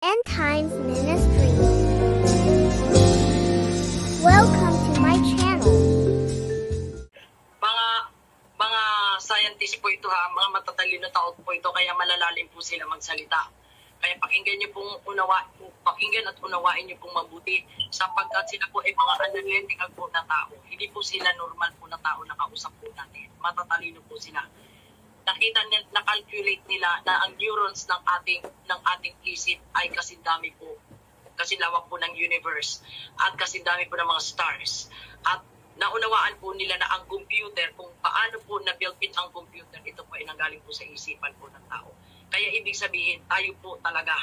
End Times Ministry. Welcome to my channel. Mga scientist po ito ha, mga matatalino tao po ito, kaya malalalim po sila magsalita. Kaya pakinggan niyo pong pakinggan at unawain niyo pong mabuti, sapagkat sila po ay mga analytical po na tao. Hindi po sila normal po na tao na kausap po natin. Matatalino po sila. Na-calculate nila na ang neurons ng ating isip ay kasindami po, kasilawak po ng universe, at kasindami po ng mga stars. At naunawaan po nila na ang computer, kung paano po na-built-in ang computer, ito po ay nanggaling po sa isipan po ng tao. Kaya ibig sabihin, tayo po talaga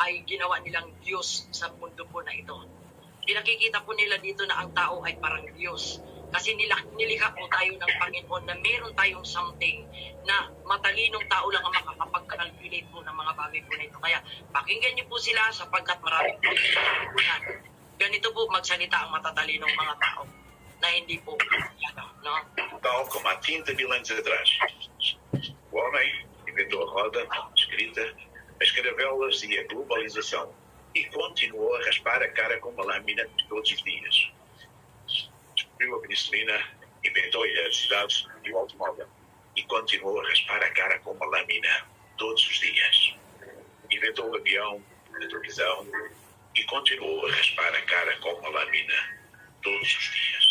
ay ginawa nilang Diyos sa mundo po na ito. Pinakikita po nila dito na ang tao ay parang Diyos. Kasi nilikha po tayo ng Panginoon na meron tayong something na matalinong tao lang ang makakapag-calculate po ng mga bagay po na ito. Kaya pakinggan niyo po sila sapagkat marami po yan. Ganito po magsalita ang matatalinong mga tao na hindi po no? Tal como há 30 mil anos atrás. O homem inventou a roda, a escrita, as caravelas e a globalização. E continuou a raspar a cara com uma lâmina todos os dias. Descobriu a penicilina, inventou a eletricidade e o automóvel. E continuou a raspar a cara com uma lâmina todos os dias. Inventou o avião, a televisão e continuou a raspar a cara com uma lâmina todos os dias.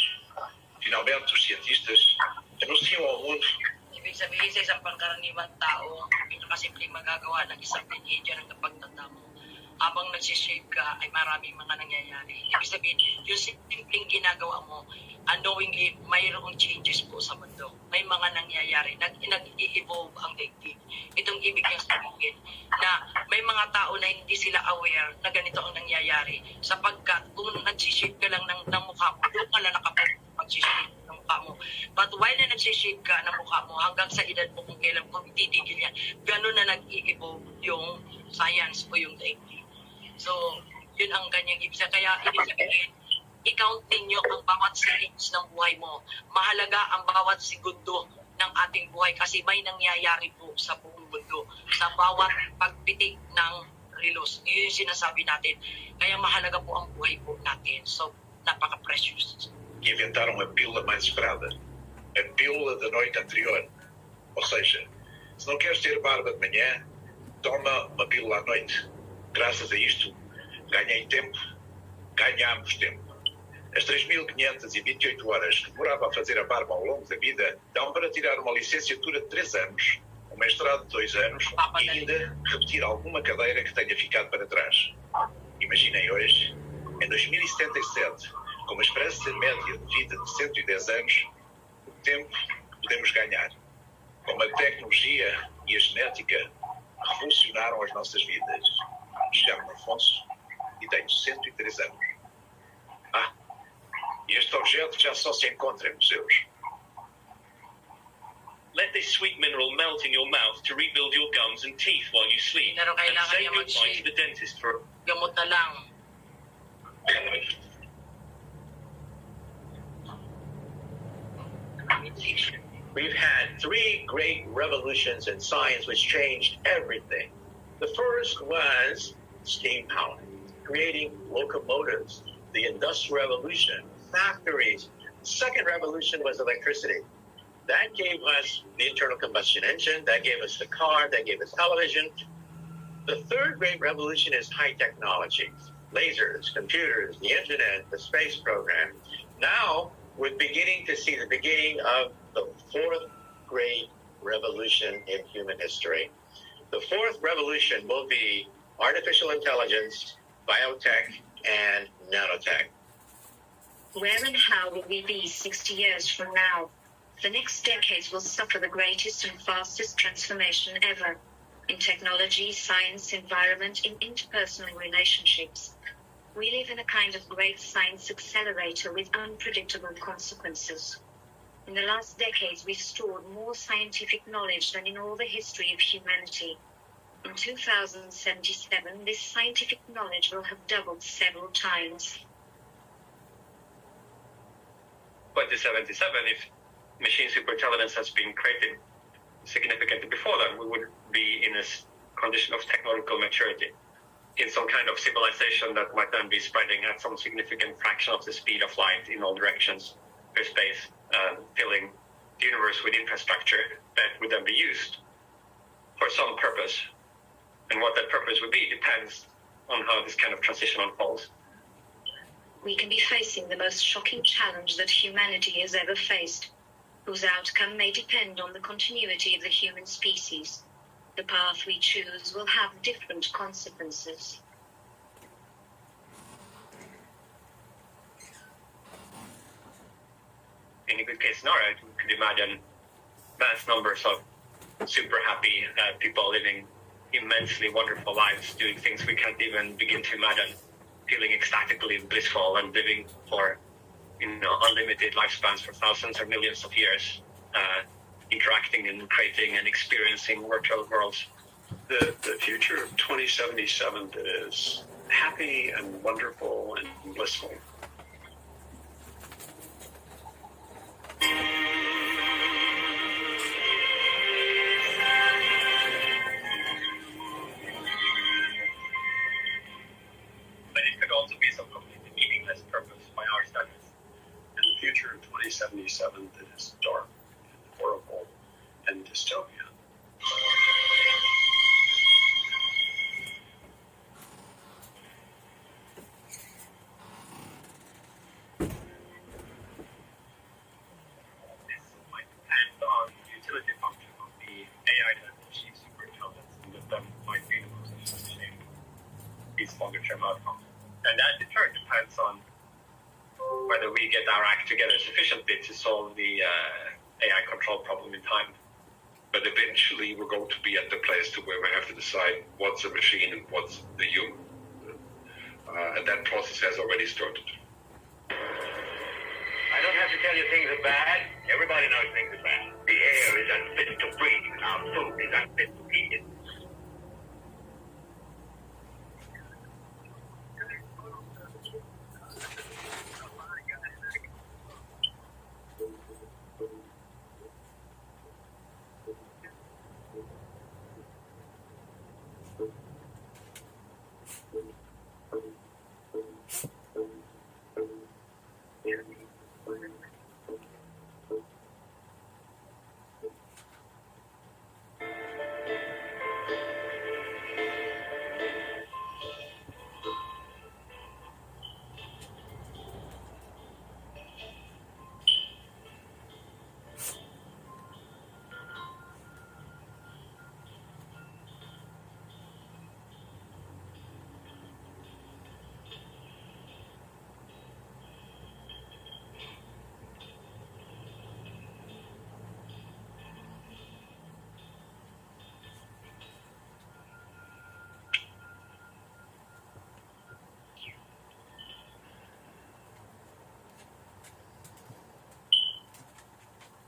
Finalmente, os cientistas anunciam ao mundo. Ibig sabihin sa isang pangkaraniwang tao, pinakasimpleng magagawa ng isang teenager ang kapagtanda mo. Habang nagsishave ka, ay maraming mga nangyayari. Ibig sabihin, yung simpleng ginagawa mo, unknowingly, mayroong changes po sa mundo. May mga nangyayari, nag-i-evolve ang daigdig. Itong ibig niyang sabihin na may mga tao na hindi sila aware na ganito ang nangyayari. Sapagkat kung nagsishave ka lang ng mukha mo, doon ka lang pag-shave ng mukha mo. But while na nagsishave ka ng mukha mo, hanggang sa edad mo kung kailan mo titigil yan, gano'n na nag-i-evolve yung science o yung daigdig. So, yun ang kanyang ibig sabihin. Kaya ibig sabihin, i-count ninyo ang bawat seconds ng buhay mo. Mahalaga ang bawat segundo ng ating buhay kasi may nangyayari po sa buong mundo. Sa bawat pagpitik ng relos. Yun yung sinasabi natin. Kaya mahalaga po ang buhay po natin. So, napaka-precious. Que inventaram a pílula mais esperada. A pílula da noite anterior. Ou seja, se não queres ter barba de manhã, toma uma pílula à noite. Graças a isto, ganhei tempo, ganhámos tempo. As 3.528 horas que demorava a fazer a barba ao longo da vida dão para tirar uma licenciatura de 3 anos, um mestrado de 2 anos e ainda repetir alguma cadeira que tenha ficado para trás. Imaginem hoje, em 2077, com uma esperança média de vida de 110 anos, o tempo podemos ganhar. Como a tecnologia e a genética revolucionaram as nossas vidas. Chamo-me Afonso e tenho 103 anos. E este objeto já só se encontra em museus. Let this sweet mineral melt in your mouth to rebuild your gums and teeth while you sleep. Pero And kailangan say niya goodbye to the dentist for gamot na lang. We've had 3 great revolutions in science which changed everything. The first was steam power, creating locomotives, the Industrial Revolution, factories. The second revolution was electricity. That gave us the internal combustion engine, that gave us the car, that gave us television. The third great revolution is high technology, lasers, computers, the internet, the space program. Now, we're beginning to see the beginning of the fourth great revolution in human history. The fourth revolution will be artificial intelligence, biotech, and nanotech. Where and how will we be 60 years from now? The next decades will suffer the greatest and fastest transformation ever in technology, science, environment, in interpersonal relationships. We live in a kind of great science accelerator with unpredictable consequences. In the last decades, we've stored more scientific knowledge than in all the history of humanity. In 2077, this scientific knowledge will have doubled several times. 2077, if machine superintelligence has been created significantly before that, we would be in a condition of technological maturity. in some kind of civilization that might then be spreading at some significant fraction of the speed of light in all directions through space, filling the universe with infrastructure that would then be used for some purpose. And what that purpose would be depends on how this kind of transition unfolds. We can be facing the most shocking challenge that humanity has ever faced, whose outcome may depend on the continuity of the human species. The path we choose will have different consequences. In a good case scenario, we could imagine vast numbers of super happy people living immensely wonderful lives, doing things we can't even begin to imagine, feeling ecstatically blissful and living for unlimited lifespans for thousands or millions of years, interacting and creating and experiencing virtual worlds. The future of 2077 is happy and wonderful and blissful. But it could also be some completely meaningless purpose by our studies. And the future of 2077 is dark and horrible and dystopian. This might depend on the utility function of the AI that achieves superintelligence, and that might be in a position to shape these longer-term outcomes. And that in turn depends on whether we get our act together sufficiently to solve the AI control problem in time. But eventually we're going to be at the place to where we have to decide what's a machine and what's the human. And that process has already started. I don't have to tell you things are bad. Everybody knows things are bad. The air is unfit to breathe. Our food is unfit to eat it.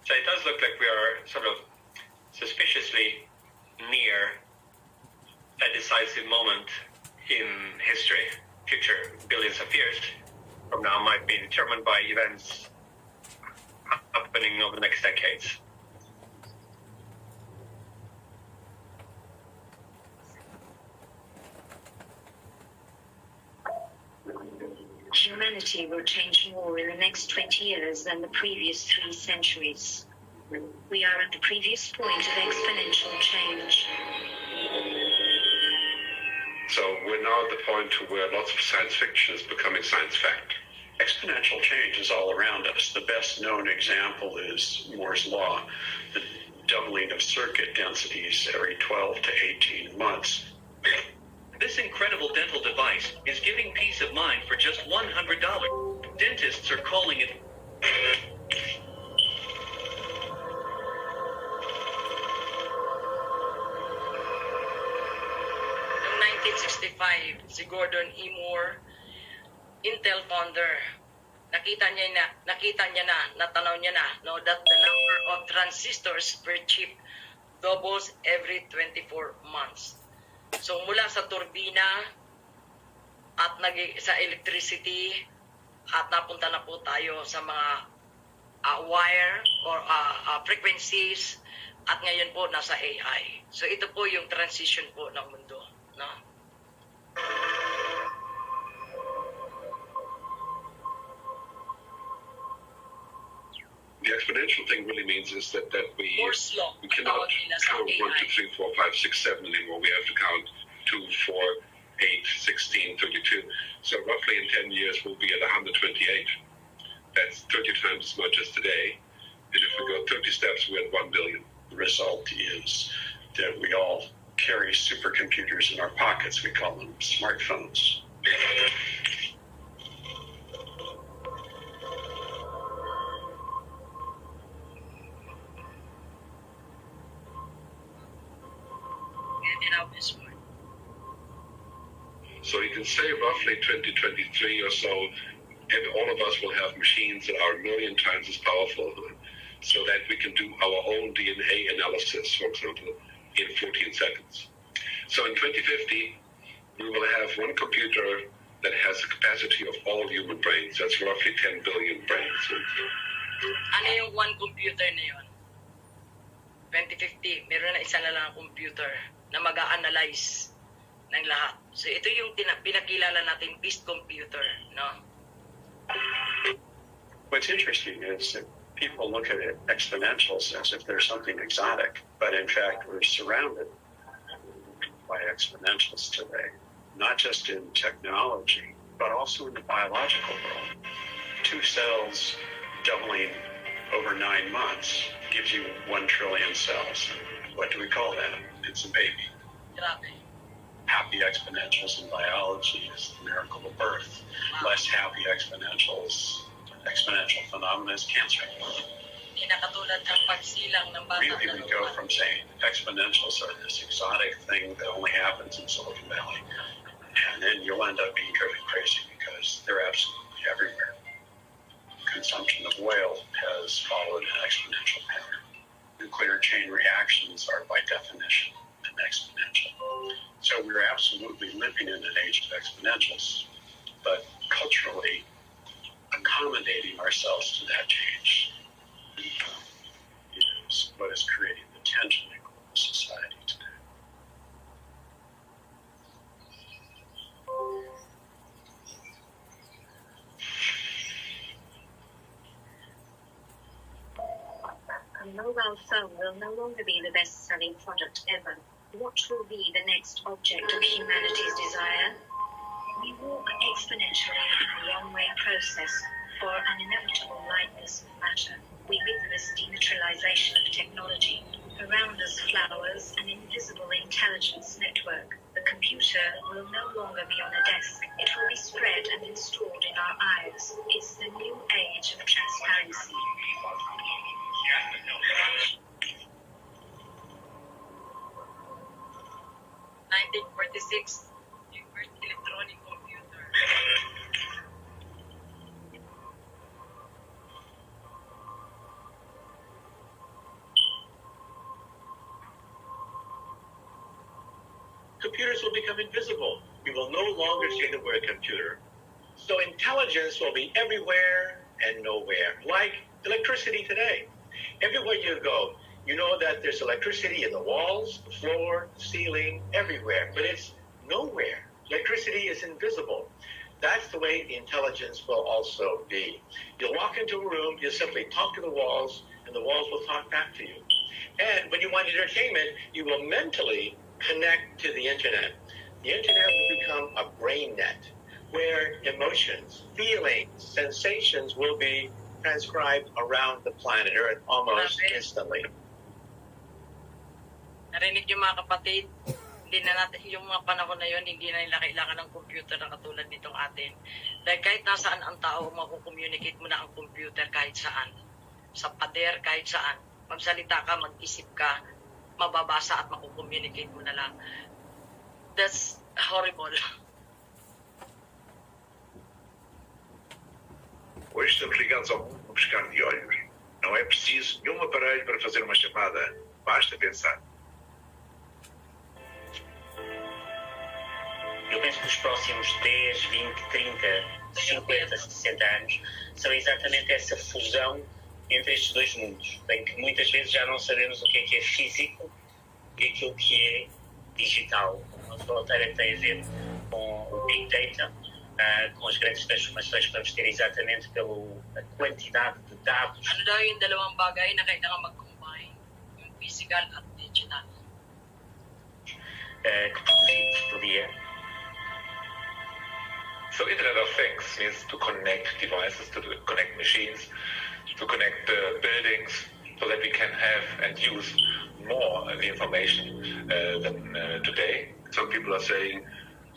So it does look like we are sort of suspiciously near a decisive moment in history. Future billions of years from now might be determined by events happening over the next decades. Humanity will change more in the next 20 years than the previous 3 centuries. We are at the previous point of exponential change. So we're now at the point to where lots of science fiction is becoming science fact. Exponential change is all around us. The best known example is Moore's Law, the doubling of circuit densities every 12 to 18 months. This incredible dental device is giving peace of mind for just $100. Dentists are calling it. Noong 1965, si Gordon E. Moore, Intel founder, nakita niya na, natanaw niya na, no, that the number of transistors per chip doubles every 24 months. So mula sa turbina at sa electricity at napunta na po tayo sa mga wire or frequencies at ngayon po nasa AI. So ito po yung transition po ng mundo, no? The exponential thing really means is that we Moore's law. we cannot Tawag nila sa count 1, AI. 2, 3, 4, 5, 6, 7 anymore. We have to count 2, 4, 8, 16, 32. So roughly in 10 years, we'll be at 128. That's 30 times as much as today. And if we go 30 steps, we're at 1 billion. The result is that we all carry supercomputers in our pockets. We call them smartphones. Kaya tinawag yung smart. So you can say roughly 2023 or so, and all of us will have machines that are a million times as powerful, so that we can do our own DNA analysis, for example, in 14 seconds. So in 2050, we will have one computer that has the capacity of all human brains. That's roughly 10 billion brains. Ano yung one computer na yun? 2050, meron na isa na lang computer na mag-a-analyze ng lahat. So ito yung pinakilala natin beast computer, no? What's interesting is that people look at it, exponentials as if they're something exotic, but in fact we're surrounded by exponentials today, not just in technology, but also in the biological world. 2 cells doubling over 9 months gives you 1 trillion cells. What do we call that? It's a baby. Grabe. Happy exponentials in biology is the miracle of birth. Less happy exponential phenomena is cancer. Hindi na katulad ng pagsilang ng bata Really, na we go from saying exponentials are this exotic thing that only happens in Silicon Valley, and then you'll end up being driven crazy because they're absolutely everywhere. Consumption of oil has followed an exponential pattern. Nuclear chain reactions are by definition an exponential. So we're absolutely living in an age of exponentials, but culturally accommodating ourselves to that change is what is creating the tension in global society today. A mobile phone will no longer be the best-selling product ever. What will be the next object of humanity's desire? We walk exponentially in a one-way process for an inevitable lightness of matter. We witness dematerialization of technology. Around us flowers an invisible intelligence network. The computer will no longer be on a desk. It will be spread and installed in our eyes. It's the new age of transparency. 1946, yung first electronic computer. Computers will become invisible. We will no longer say the word computer. So intelligence will be everywhere and nowhere, like electricity today. Everywhere you go, you know that there's electricity in the walls, the floor, the ceiling, everywhere, but it's nowhere. Electricity is invisible. That's the way the intelligence will also be. You'll walk into a room, you'll simply talk to the walls, and the walls will talk back to you. And when you want entertainment, you will mentally connect to the internet. The internet will become a brain net where emotions, feelings, sensations will be transcribed around the planet Earth almost instantly. Narinig yung mga kapatid, hindi na natin, yung mga panahon na yun, hindi na nila kailangan ng computer na katulad nitong atin. Dahil kahit nasaan ang tao, makukommunicate mo na ang computer kahit saan. Sa pader, kahit saan. Magsalita ka, mag-isip ka, mababasa at makukommunicate mo na lang. That's horrible. Hoje estamos ligados ao mundo no piscar de olhos. Não é preciso nenhum aparelho para fazer uma chamada. Basta pensar. Eu penso que os próximos 10, 20, 30, 50, 60 anos são exatamente essa fusão entre estes dois mundos, em que muitas vezes já não sabemos o que é físico e aquilo que é digital. A fronteira tem a ver com o Big Data, com as grandes transformações que vamos ter exatamente pela quantidade de dados. Ano daw yung dalawang bagay na kailangan mag-combine? Yung physical at digital. Que produzimos por dia. So Internet of Things means to connect devices, to connect machines, to connect buildings, so that we can have and use more of the information than today. Some people are saying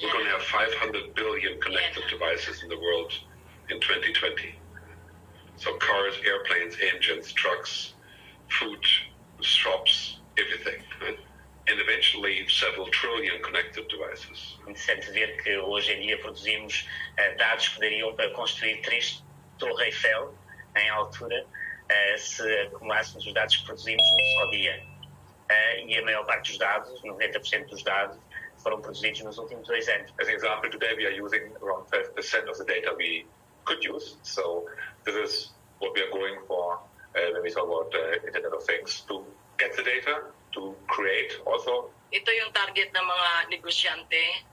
we're going to have 500 billion connected devices in the world in 2020. So cars, airplanes, engines, trucks, food, shops, everything. Right? And eventually several trillion connected devices. Interessante ver que hoje em dia produzimos dados que dariam para construir 3 Torres Eiffel em altura, se acumulássemos os dados que produzimos num só dia. E a maior parte dos dados, 90% dos dados, foram produzidos nos últimos 2 anos. As an example, today we are using around 5% of the data we could use. So this is what we are going for when we talk about Internet of Things, to get the data, to create also. Ito yung target ng mga negosyante.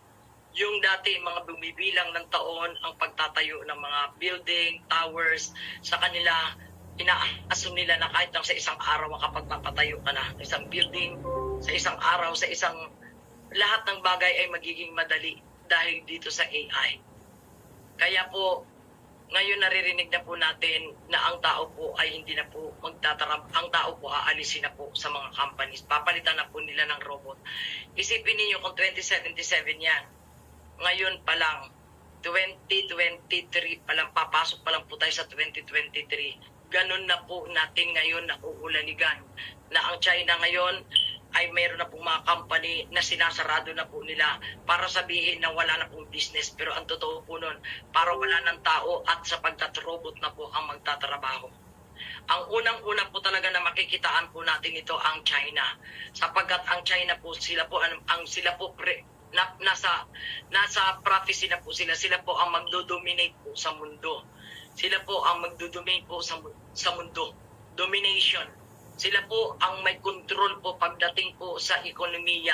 Yung dati mga bumibilang ng taon ang pagtatayo ng mga building, towers, sa kanila, ina-assume nila na kahit lang sa isang araw makapagpapatayo ka na. Isang building, sa isang araw, sa isang lahat ng bagay ay magiging madali dahil dito sa AI. Kaya po, ngayon naririnig na po natin na ang tao po ay hindi na po ang tao po aalisin na po sa mga companies. Papalitan na po nila ng robot. Isipin niyo kung 2077 yan. Ngayon pa lang, 2023 pa lang, papasok pa lang po tayo sa 2023. Ganun na po natin ngayon na uulanigan. Na ang China ngayon ay mayroon na pong mga company na sinasarado na po nila para sabihin na wala na pong business. Pero ang totoo po nun, para wala ng tao at sapagkat robot na po ang magtatrabaho. Ang unang-una po talaga na makikitaan po natin ito ang China. Sapagkat ang China po, sila po nasa prophecy na po sila. Sila po ang magdodominate po sa mundo. Sila po ang magdodominate po sa mundo. Domination. Sila po ang may control po pagdating po sa ekonomiya.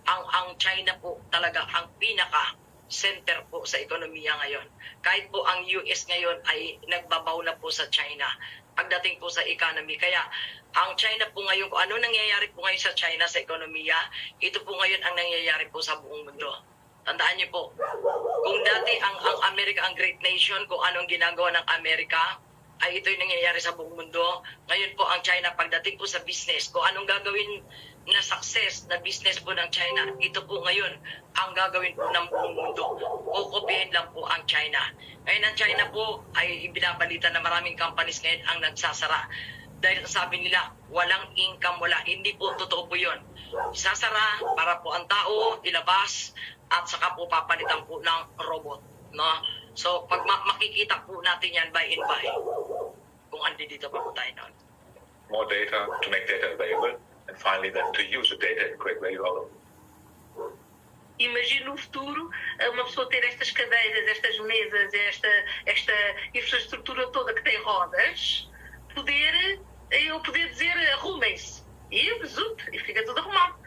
Ang China po talaga ang pinaka center po sa ekonomiya ngayon. Kahit po ang US ngayon ay nagbabaw na po sa China pagdating po sa economy. Kaya ang China po ngayon, kung ano nangyayari po ngayon sa China sa ekonomiya, ito po ngayon ang nangyayari po sa buong mundo. Tandaan niyo po, kung dati ang Amerika, ang great nation, kung anong ginagawa ng Amerika, ay ito'y nangyayari sa buong mundo. Ngayon po ang China, pagdating po sa business, kung anong gagawin na success na business po ng China, ito po ngayon ang gagawin po ng buong mundo. Kukopihin lang po ang China. Ngayon ang China po ay ibinabalita na maraming companies ngayon ang nagsasara. Dahil sabi nila, walang income, wala. Hindi po totoo po yun. Isasara para po ang tao ilabas at saka po papalitan po ng robot. No? So, pag makikita po natin yan by and by, kung andi dito pa po tayo noon. More data to make data available, and finally then to use the data in a quick way. Imagino no futuro uma pessoa ter estas cadeiras, estas mesas, esta infraestrutura toda que tem rodas, eu poder dizer arrumem-se e fica tudo arrumado.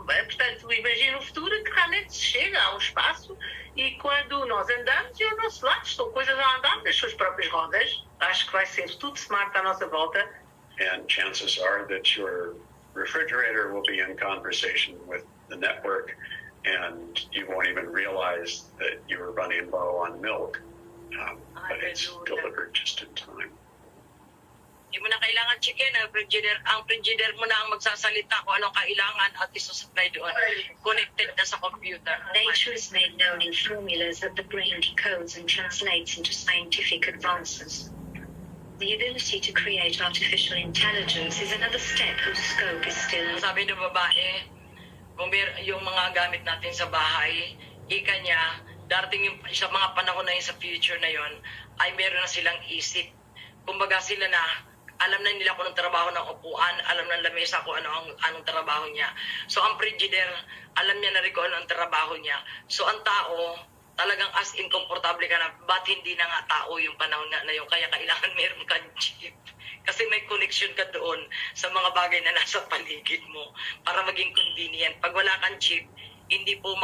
Portanto, imagino no futuro que realmente se chega a um espaço e quando nós andamos e ao nosso lado estão coisas a andar das suas próprias rodas. Acho que vai ser tudo smart à nossa volta. And chances are that your refrigerator will be in conversation with the network and you won't even realize that you were running low on milk, but it's delivered just in time. Hindi mo na kailangan chicken, ang frigidaire mo na ang magsasalita kung anong kailangan at isusupply doon. Connected na sa computer. Nature is made known in formulas that the brain decodes and translates into scientific advances. The ability to create artificial intelligence is another step whose scope is still... Sabi ng babae, kung yung mga gamit natin sa bahay, ika niya, darating yung sa mga panahon na yun sa future na yun, ay meron na silang isip. Kumbaga sila na, alam na nila kung anong trabaho ng upuan, alam ng lamesa kung anong trabaho niya. So ang frigidaire, alam niya na rin kung anong trabaho niya. So ang tao, talagang as in komportable ka na, ba't hindi na nga tao yung panahon na yun? Kaya kailangan meron kang chip. Kasi may connection ka doon sa mga bagay na nasa paligid mo para maging convenient. Pag wala kang chip, hindi po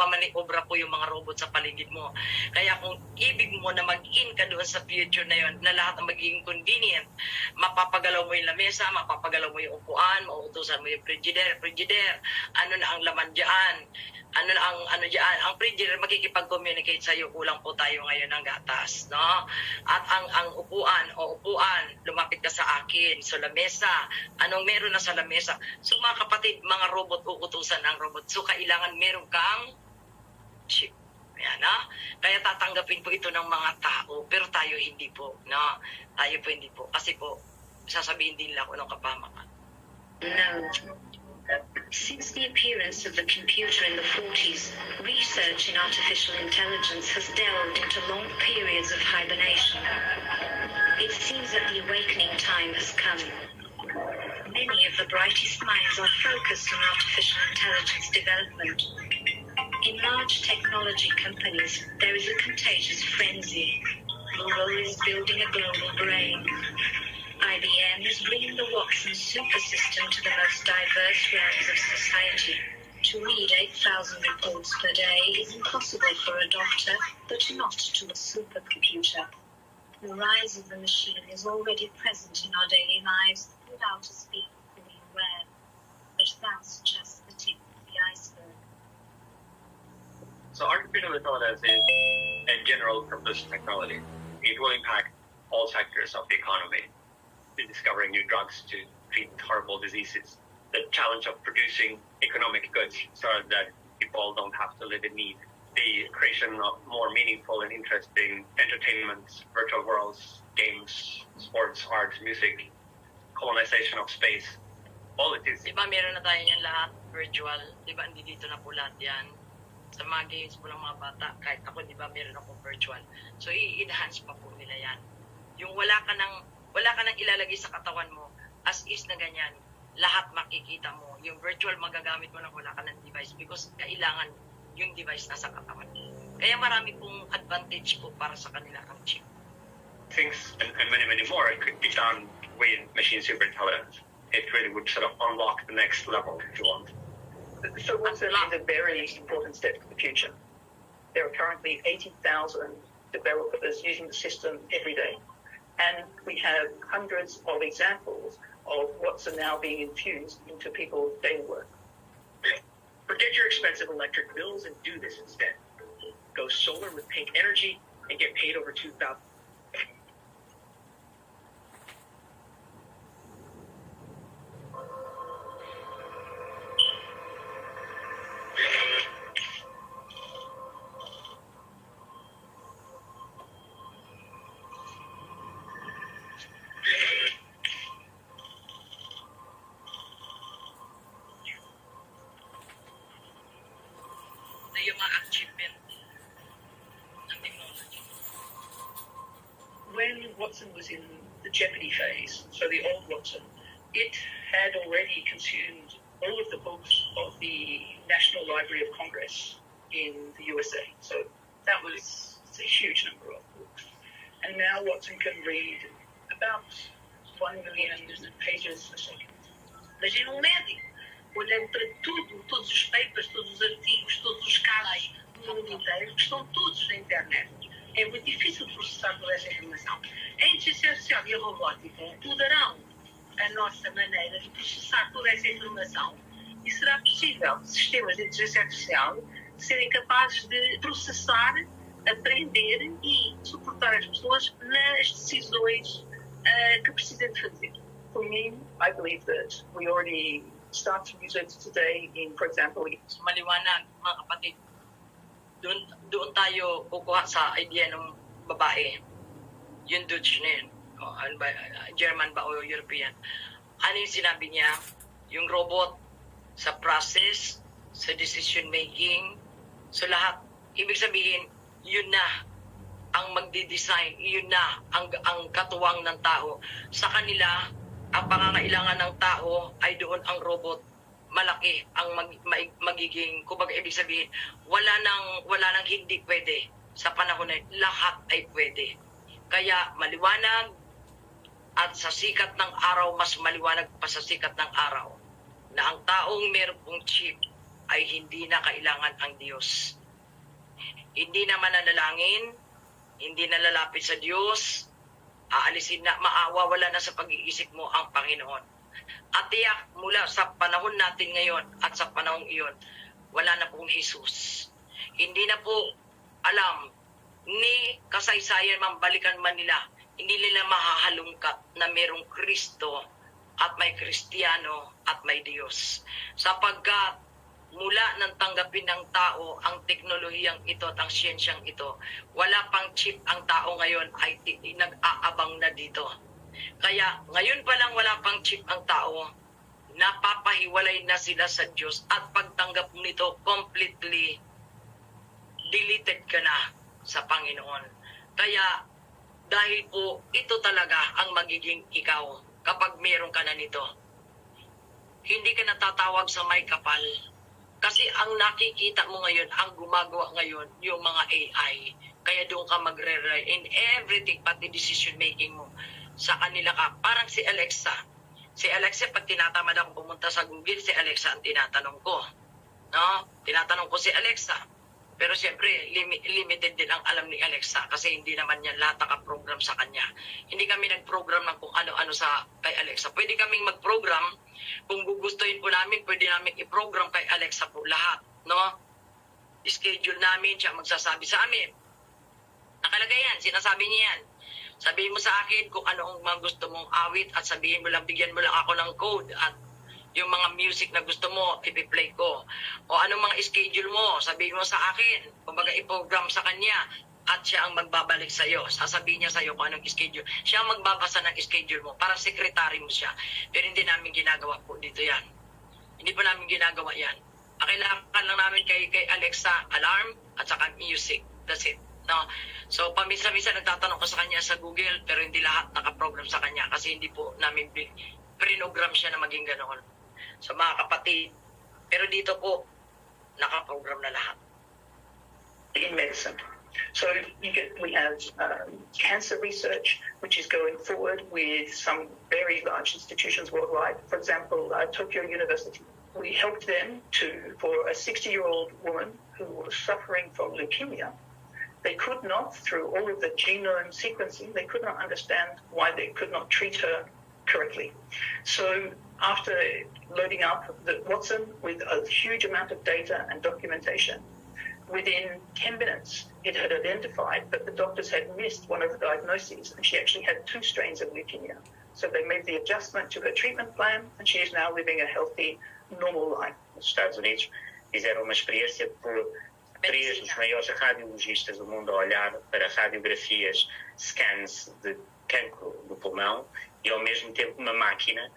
maniobra po yung mga robot sa paligid mo. Kaya kung ibig mo na mag-in ka doon sa future na yon, na lahat ang magiging convenient, mapapagalaw mo yung lamesa, mapapagalaw mo yung upuan, mauutusan mo yung frigidaire, ano na ang laman dyan, ang frigidaire makikipag-communicate sa iyo, kulang po tayo ngayon ng gatas, no? At ang upuan, lumapit ka sa akin. So lamesa, anong meron na sa lamesa? So mga kapatid, mga robot, uutusan ang robot. So kailangan meron kang chip. Ayan, na? Kaya tatanggapin po ito ng mga tao, pero tayo hindi po, no? Tayo po hindi po. Kasi po, sasabihin din nila ako ng kapamakan. No. Since the appearance of the computer in the 40s, research in artificial intelligence has delved into long periods of hibernation. It seems that the awakening time has come. Many of the brightest minds are focused on artificial intelligence development. In large technology companies, there is a contagious frenzy. Google is building a global brain. IBM is bringing the Watson super system to the most diverse realms of society. To read 8,000 reports per day is impossible for a doctor, but not to a supercomputer. The rise of the machine is already present in our daily lives without us being fully aware. But that's just the tip of the iceberg. So artificial intelligence is a general purpose technology. It will impact all sectors of the economy, discovering new drugs to treat horrible diseases. The challenge of producing economic goods so that people don't have to live in need. The creation of more meaningful and interesting entertainment, virtual worlds, games, sports, art, music, colonization of space. All it is. Diba meron na tayo yan lahat virtual? Diba hindi dito na po lahat yan? Sa mga games po ng mga bata, kahit ako diba meron ako virtual. So i-enhance pa po nila yan. Yung wala ka nang ilalagay sa katawan mo, as is na ganyan, lahat makikita mo. Yung virtual magagamit mo nang wala ka ng device because kailangan yung device nasa katawan. Kaya marami pong advantage po para sa kanila ang chip. Things and many more could be done with machine super intelligence. It really would sort of unlock the next level if you want. So Watson is a very important step for the future. There are currently 80,000 developers using the system every day. And we have hundreds of examples of Watson now being infused into people's daily work. Forget your expensive electric bills and do this instead. Go solar with Pink Energy and get paid over $2,000. Yung mga achievement ng technology. When Watson was in the Jeopardy phase, so the old Watson, it had already consumed all of the books of the National Library of Congress in the USA. So that was a huge number of books. And now Watson can read about 1 million pages a second. Imagina médico, olhando para tudo, todos os papers, todos os artigos, todos os casos do mundo inteiro, que estão todos na internet. É muito difícil processar toda essa informação. A inteligência artificial e a robótica mudarão a nossa maneira de processar toda essa informação e será possível sistemas de inteligência artificial serem capazes de processar, aprender e suportar as pessoas nas decisões que precisam de fazer. For me, I believe that we already start to use it today in, for example, Maliwanag, mga kapatid. Doon tayo kukuha sa idea ng babae. Yung Dutch na yun. German ba o European. Ano yung sinabi niya? Yung robot sa process, sa decision making, so lahat. Ibig sabihin, yun na ang magdi-design, yun na ang katuwang ng tao. Sa kanila, ang pangangailangan ng tao ay doon ang robot malaki ang magiging, kumbaga ibig sabihin, wala nang hindi pwede sa panahon na lahat ay pwede. Kaya maliwanag at sa sikat ng araw, mas maliwanag pa sa sikat ng araw na ang taong meron pong chip ay hindi na kailangan ang Diyos. Hindi na mananalangin, hindi na lalapit sa Diyos, aalisin na, wala na sa pag-iisip mo ang Panginoon. At tiyak mula sa panahon natin ngayon at sa panahong iyon, wala na pong Jesus. Hindi na po alam ni kasaysayan man, balikan man nila, hindi nila mahahalungkat na merong Kristo at may Kristiyano at may Diyos. Sapagkat mula nang tanggapin ng tao ang teknolohiyang ito at ang siyensyang ito, wala pang chip ang tao ngayon ay nag-aabang na dito. Kaya ngayon pa lang wala pang chip ang tao, napapahiwalay na sila sa Diyos at pagtanggap nito completely deleted ka na sa Panginoon. Kaya dahil po ito talaga ang magiging ikaw kapag meron ka na nito. Hindi ka natatawag sa may kapal. Kasi ang nakikita mo ngayon, ang gumagawa ngayon, yung mga AI. Kaya doon ka magre-rely in everything, pati decision making mo. Sa kanila ka, parang si Alexa. Si Alexa, pag tinatamad ako pumunta sa Google, si Alexa ang tinatanong ko. No? Tinatanong ko si Alexa. Pero siyempre, limited din ang alam ni Alexa kasi hindi naman niya lahat nakaprogram sa kanya. Hindi kami nag-program ng kung ano-ano sa kay Alexa. Pwede kaming mag-program. Kung gugustuhin po namin, pwede namin i-program kay Alexa po lahat. No? Schedule namin, siya magsasabi sa amin. Nakalagay yan, sinasabi niya yan. Sabihin mo sa akin kung ano ang mga gusto mong awit at sabihin mo lang, bigyan mo lang ako ng code at yung mga music na gusto mo, ipi-play ko. O anong mga schedule mo, sabihin mo sa akin. Kumbaga i-program sa kanya at siya ang magbabalik sa'yo. Sasabihin niya sa'yo kung anong schedule. Siya ang magbabasa ng schedule mo. Para secretary mo siya. Pero hindi namin ginagawa po dito yan. Hindi po namin ginagawa yan. Ang kailangan lang namin kay Alexa, alarm at saka music. That's it. No? So, paminsan-minsan nagtatanong ko sa kanya sa Google pero hindi lahat nakaprogram sa kanya kasi hindi po namin prinogram siya na maging ganoon. So, mga kapatid, pero dito po, nakaprogram na lahat. In medicine. So we have cancer research, which is going forward with some very large institutions worldwide. For example, Tokyo University. We helped them for a 60-year-old woman who was suffering from leukemia. They could not, through all of the genome sequencing, they could not understand why they could not treat her correctly. So after loading up the Watson with a huge amount of data and documentation, within 10 minutes, it had identified that the doctors had missed one of the diagnoses, and she actually had 2 strains of leukemia. So they made the adjustment to her treatment plan, and she is now living a healthy, normal life. Nos Estados Unidos fizeram uma experiência por 3 dos maiores radiologistas do mundo a olhar para radiografias, scans de cancro do pulmão e ao mesmo tempo uma máquina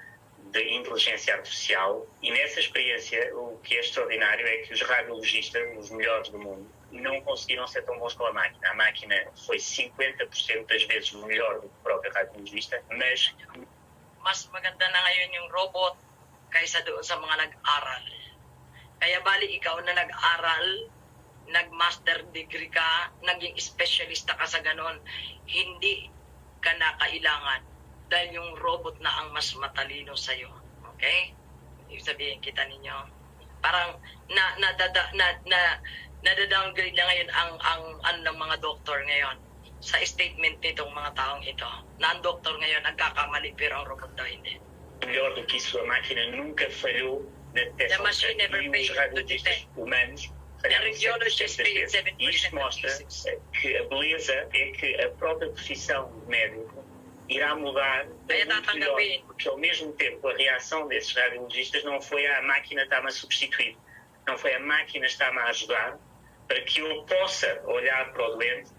de inteligência artificial, e nessa experiência o que é extraordinário é que os radiologistas, os melhores do mundo, não conseguiram ser tão bons com a máquina. A máquina foi 50% das vezes melhor do que o próprio radiologista, mas maganda na ngayon yung robot kaysa doon sa mga nag-aral. Kaya bali ikaw na nag-aral, nag-master degree ka, naging specialista ka sa ganon, hindi ka na kailangan dahil yung robot na ang mas matalino sa'yo. Okay? Ibig sabihin, kita ninyo. Parang nada-downgrade na ngayon ang ng mga doktor ngayon sa statement nitong mga taong ito. Na ang doktor ngayon nagkakamali pero ang robot daw hindi. Melhor do que isso, a máquina nunca falhou na detecção de radiologistas humanos. Isto mostra que a beleza é que a própria profissão de médico irá mudar muito melhor, porque ao mesmo tempo a reação desses radiologistas não foi a máquina está-me a substituir, não foi a máquina está-me a ajudar para que eu possa olhar para o doente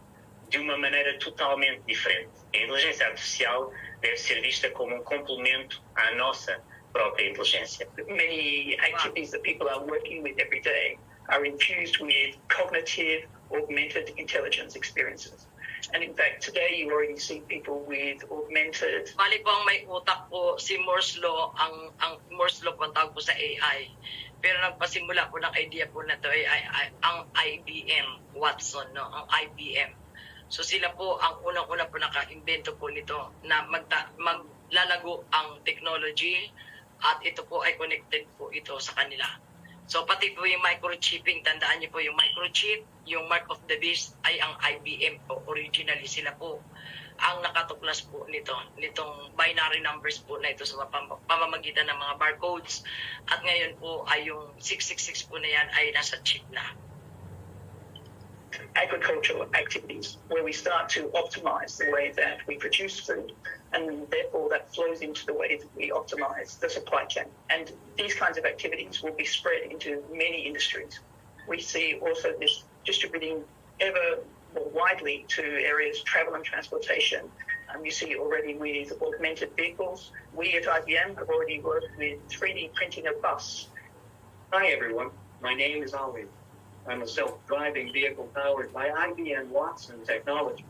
de uma maneira totalmente diferente. A inteligência artificial deve ser vista como um complemento à nossa própria inteligência. Many activities that people are working with every day are infused with cognitive, augmented intelligence experiences. And in fact, today you already see people with augmented... Bali po ang may utak po si Moore's Law, ang Moore's Law po ang tawag po sa AI. Pero nagpasimula po ng idea po na ito ay ang IBM Watson, no? Ang IBM. So sila po ang unang-una po naka-invento po nito na maglalago ang technology at ito po ay connected po ito sa kanila. So pati po yung microchipping, tandaan niyo po yung microchip, yung mark of the beast ay ang IBM po. Originally sila po ang nakatuklas po nitong binary numbers po na ito sa pamamagitan ng mga barcodes. At ngayon po ay yung 666 po na yan ay nasa chip na. Agricultural activities where we start to optimize the way that we produce food, and therefore that flows into the way that we optimize the supply chain. And these kinds of activities will be spread into many industries. We see also this distributing ever more widely to areas travel and transportation. You see already with augmented vehicles. We at IBM have already worked with 3D printing a bus. Hi everyone, my name is Ali. I'm a self-driving vehicle powered by IBM Watson technology.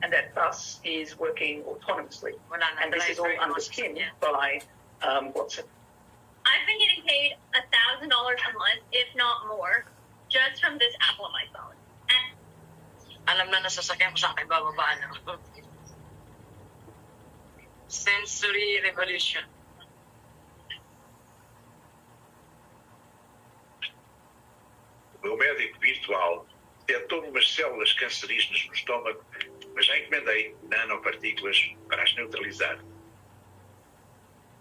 And that bus is working autonomously. And this is all underpinned by Watson. I've been getting paid $1,000 a month, if not more, just from this app on my phone. And alam na nasasakyan ko sa akin bababa na. Sensory revolution. O meu médico virtual detectou umas células cancerígenas no estômago, mas já encomendei nanopartículas para as neutralizar.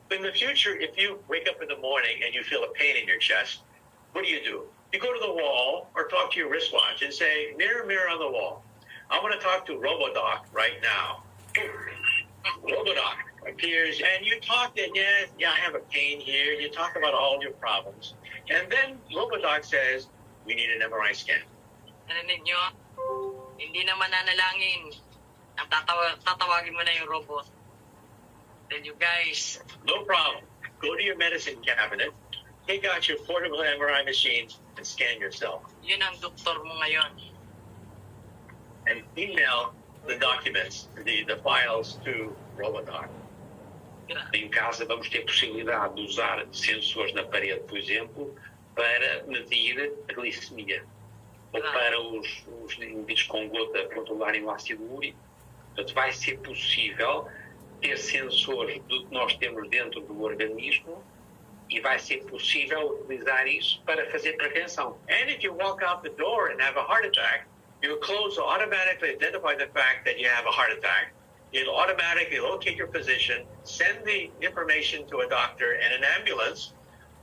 In the future, if you wake up in the morning and you feel a pain in your chest, what do? You go to the wall or talk to your wristwatch and say, mirror, mirror on the wall, I want to talk to RoboDoc right now. RoboDoc appears and you talk and yeah, I have a pain here. You talk about all your problems. And then RoboDoc says, we need an MRI scan. Narinig nyo? Hindi na mananalangin. Ang tatawagin mo na yung robot. Tell you guys. No problem. Go to your medicine cabinet, take out your portable MRI machine, and scan yourself. Yun ang doktor mo ngayon. And email the documents, the files to RoboDoc. Em casa vamos ter possibilidade de usar sensores na parede, por exemplo, para medir a glicemia. Ou para os indivíduos com gota controlarem o ácido úrico. Portanto, vai ser possível ter sensores do que nós temos dentro do organismo e vai ser possível utilizar isso para fazer prevenção. And if you walk out the door and have a heart attack, your clothes will automatically identify the fact that you have a heart attack. It'll automatically locate your physician, send the information to a doctor and an ambulance,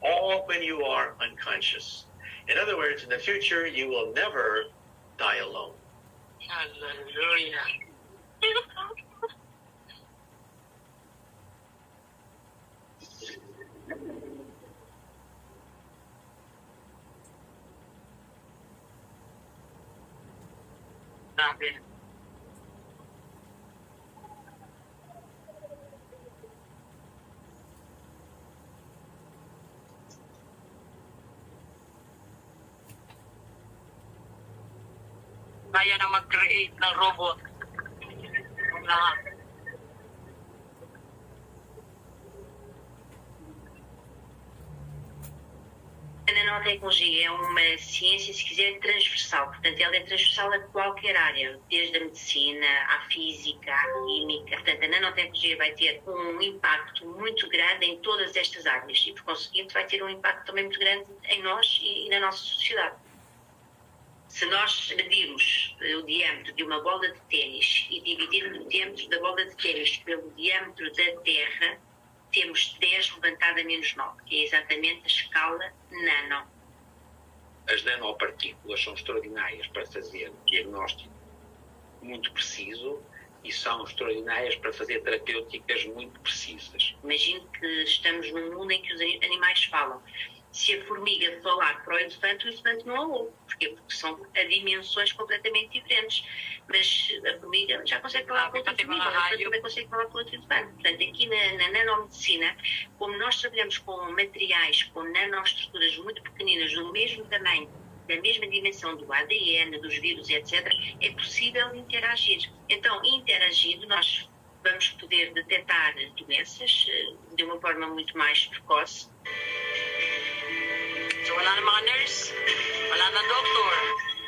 all when you are unconscious. In other words, in the future, you will never die alone. Hallelujah. Grabe. Kaya na mag-create ng robot. Lahat. A nanotecnologia é uma ciência, se quiser, transversal. Portanto, ela é transversal a qualquer área, desde a medicina, à física, à química. Portanto, a nanotecnologia vai ter um impacto muito grande em todas estas áreas e, por conseguinte, vai ter um impacto também muito grande em nós e na nossa sociedade. Se nós medirmos o diâmetro de uma bola de ténis e dividirmos o diâmetro da bola de ténis pelo diâmetro da Terra, temos 10 levantado a menos 9, que é exatamente a escala nano. As nanopartículas são extraordinárias para fazer diagnóstico muito preciso e são extraordinárias para fazer terapêuticas muito precisas. Imagine que estamos num mundo em que os animais falam. Se a formiga falar para o elefante não a ouve. Porquê? Porque são a dimensões completamente diferentes. Mas a formiga já consegue falar para outra formiga, o elefante também consegue falar para outro elefante. Portanto, aqui na nanomedicina, como nós trabalhamos com materiais, com nanoestruturas muito pequeninas, do mesmo tamanho, da mesma dimensão do ADN, dos vírus, etc., é possível interagir. Então, interagindo, nós vamos poder detectar doenças de uma forma muito mais precoce. So wala na mga nurse, wala na doktor.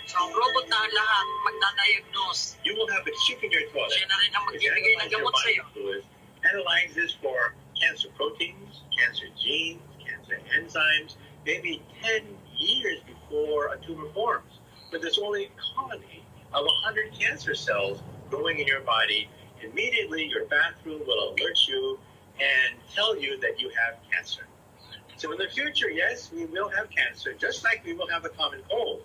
So ang robot na lahat magdadiagnose. You will have a chip in your toilet. Siya na rin ang magbibigay ng gamot sa'yo. Analyzes for cancer proteins, cancer genes, cancer enzymes, maybe 10 years before a tumor forms. But there's only a colony of 100 cancer cells growing in your body. Immediately, your bathroom will alert you and tell you that you have cancer. So in the future, yes, we will have cancer, just like we will have a common cold.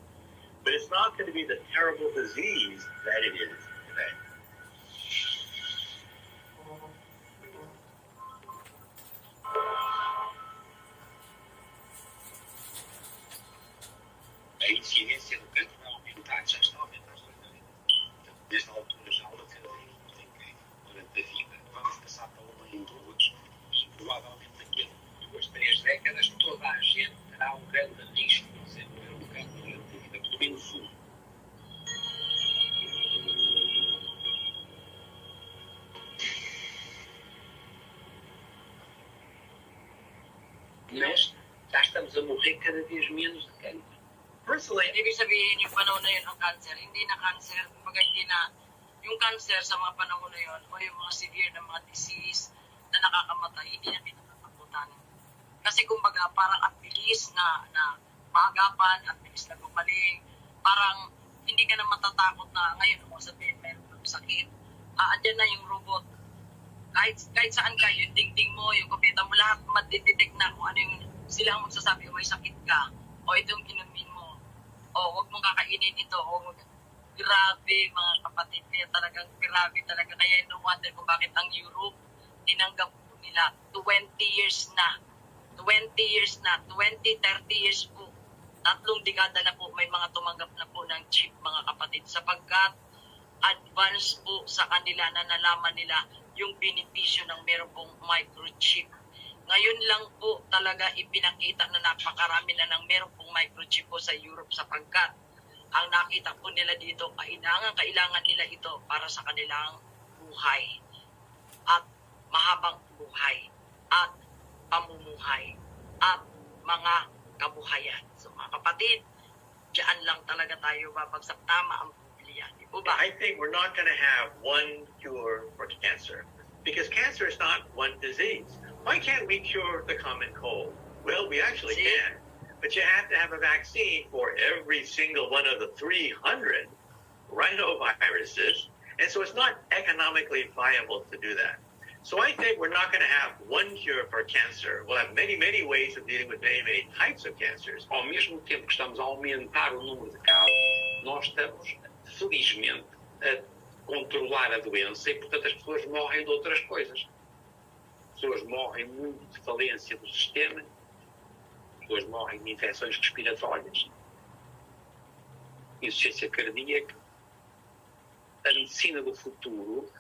But it's not going to be the terrible disease that it is today. A incidência do cancro vai aumentar, já está a aumentar desde a altura já uma cada vez em que durante a vida vamos passar para uma em duas e provavelmente daqui a 2, 3 décadas toda a gente terá um grande risco de desenvolver um cancro durante a vida, pelo menos um. Mas já estamos a morrer cada vez menos de cancro. Personally, ibig sabihin yung panahon na yun ang cancer, hindi na cancer, kumbaga hindi na, yung cancer sa mga panahon na yun, o yung mga severe na mga disease na nakakamatay, hindi na pinatatakutan. Kasi kumbaga parang at bilis na maagapan, at bilis na gumaling, parang hindi ka na matatakot na ngayon kung sabihin meron ng sakit, andyan na yung robot. Kahit saan ka, yung dingding mo, yung kompeta mo, lahat matidetect na kung ano yung sila ang magsasabi, may sakit ka, o itong inumin mo, o huwag mong kakainin ito, o grabe mga kapatid, kaya talagang grabe talaga. Kaya no wonder kung bakit ang Europe, tinanggap po nila 20 years na, 20, 30 years po, 3 dekada na po, may mga tumanggap na po ng chip mga kapatid, sapagkat advance po sa kanila na nalaman nila yung benepisyo ng meron pong microchip. Ngayon lang po talaga ipinakita na napakarami na ng meron pong microchip po sa Europe sapagkat ang nakita po nila dito, kailangan nila ito para sa kanilang buhay at mahabang buhay at pamumuhay at mga kabuhayan. So mga kapatid, diyan lang talaga tayo babagsak. Tama ang Biblia. Di po ba? I think we're not going to have one cure for cancer because cancer is not one disease. Why can't we cure the common cold? Well, we actually can, but you have to have a vaccine for every single one of the 300 rhinoviruses, and so it's not economically viable to do that. So I think we're not going to have one cure for cancer. We'll have many, many ways of dealing with many, many types of cancers. Ao mesmo tempo que estamos a aumentar o número de casos, nós estamos, felizmente, a controlar a doença e, portanto, as pessoas morrem de outras coisas. As pessoas morrem muito de falência do sistema, as pessoas morrem de infecções respiratórias, insuficiência cardíaca. A medicina do futuro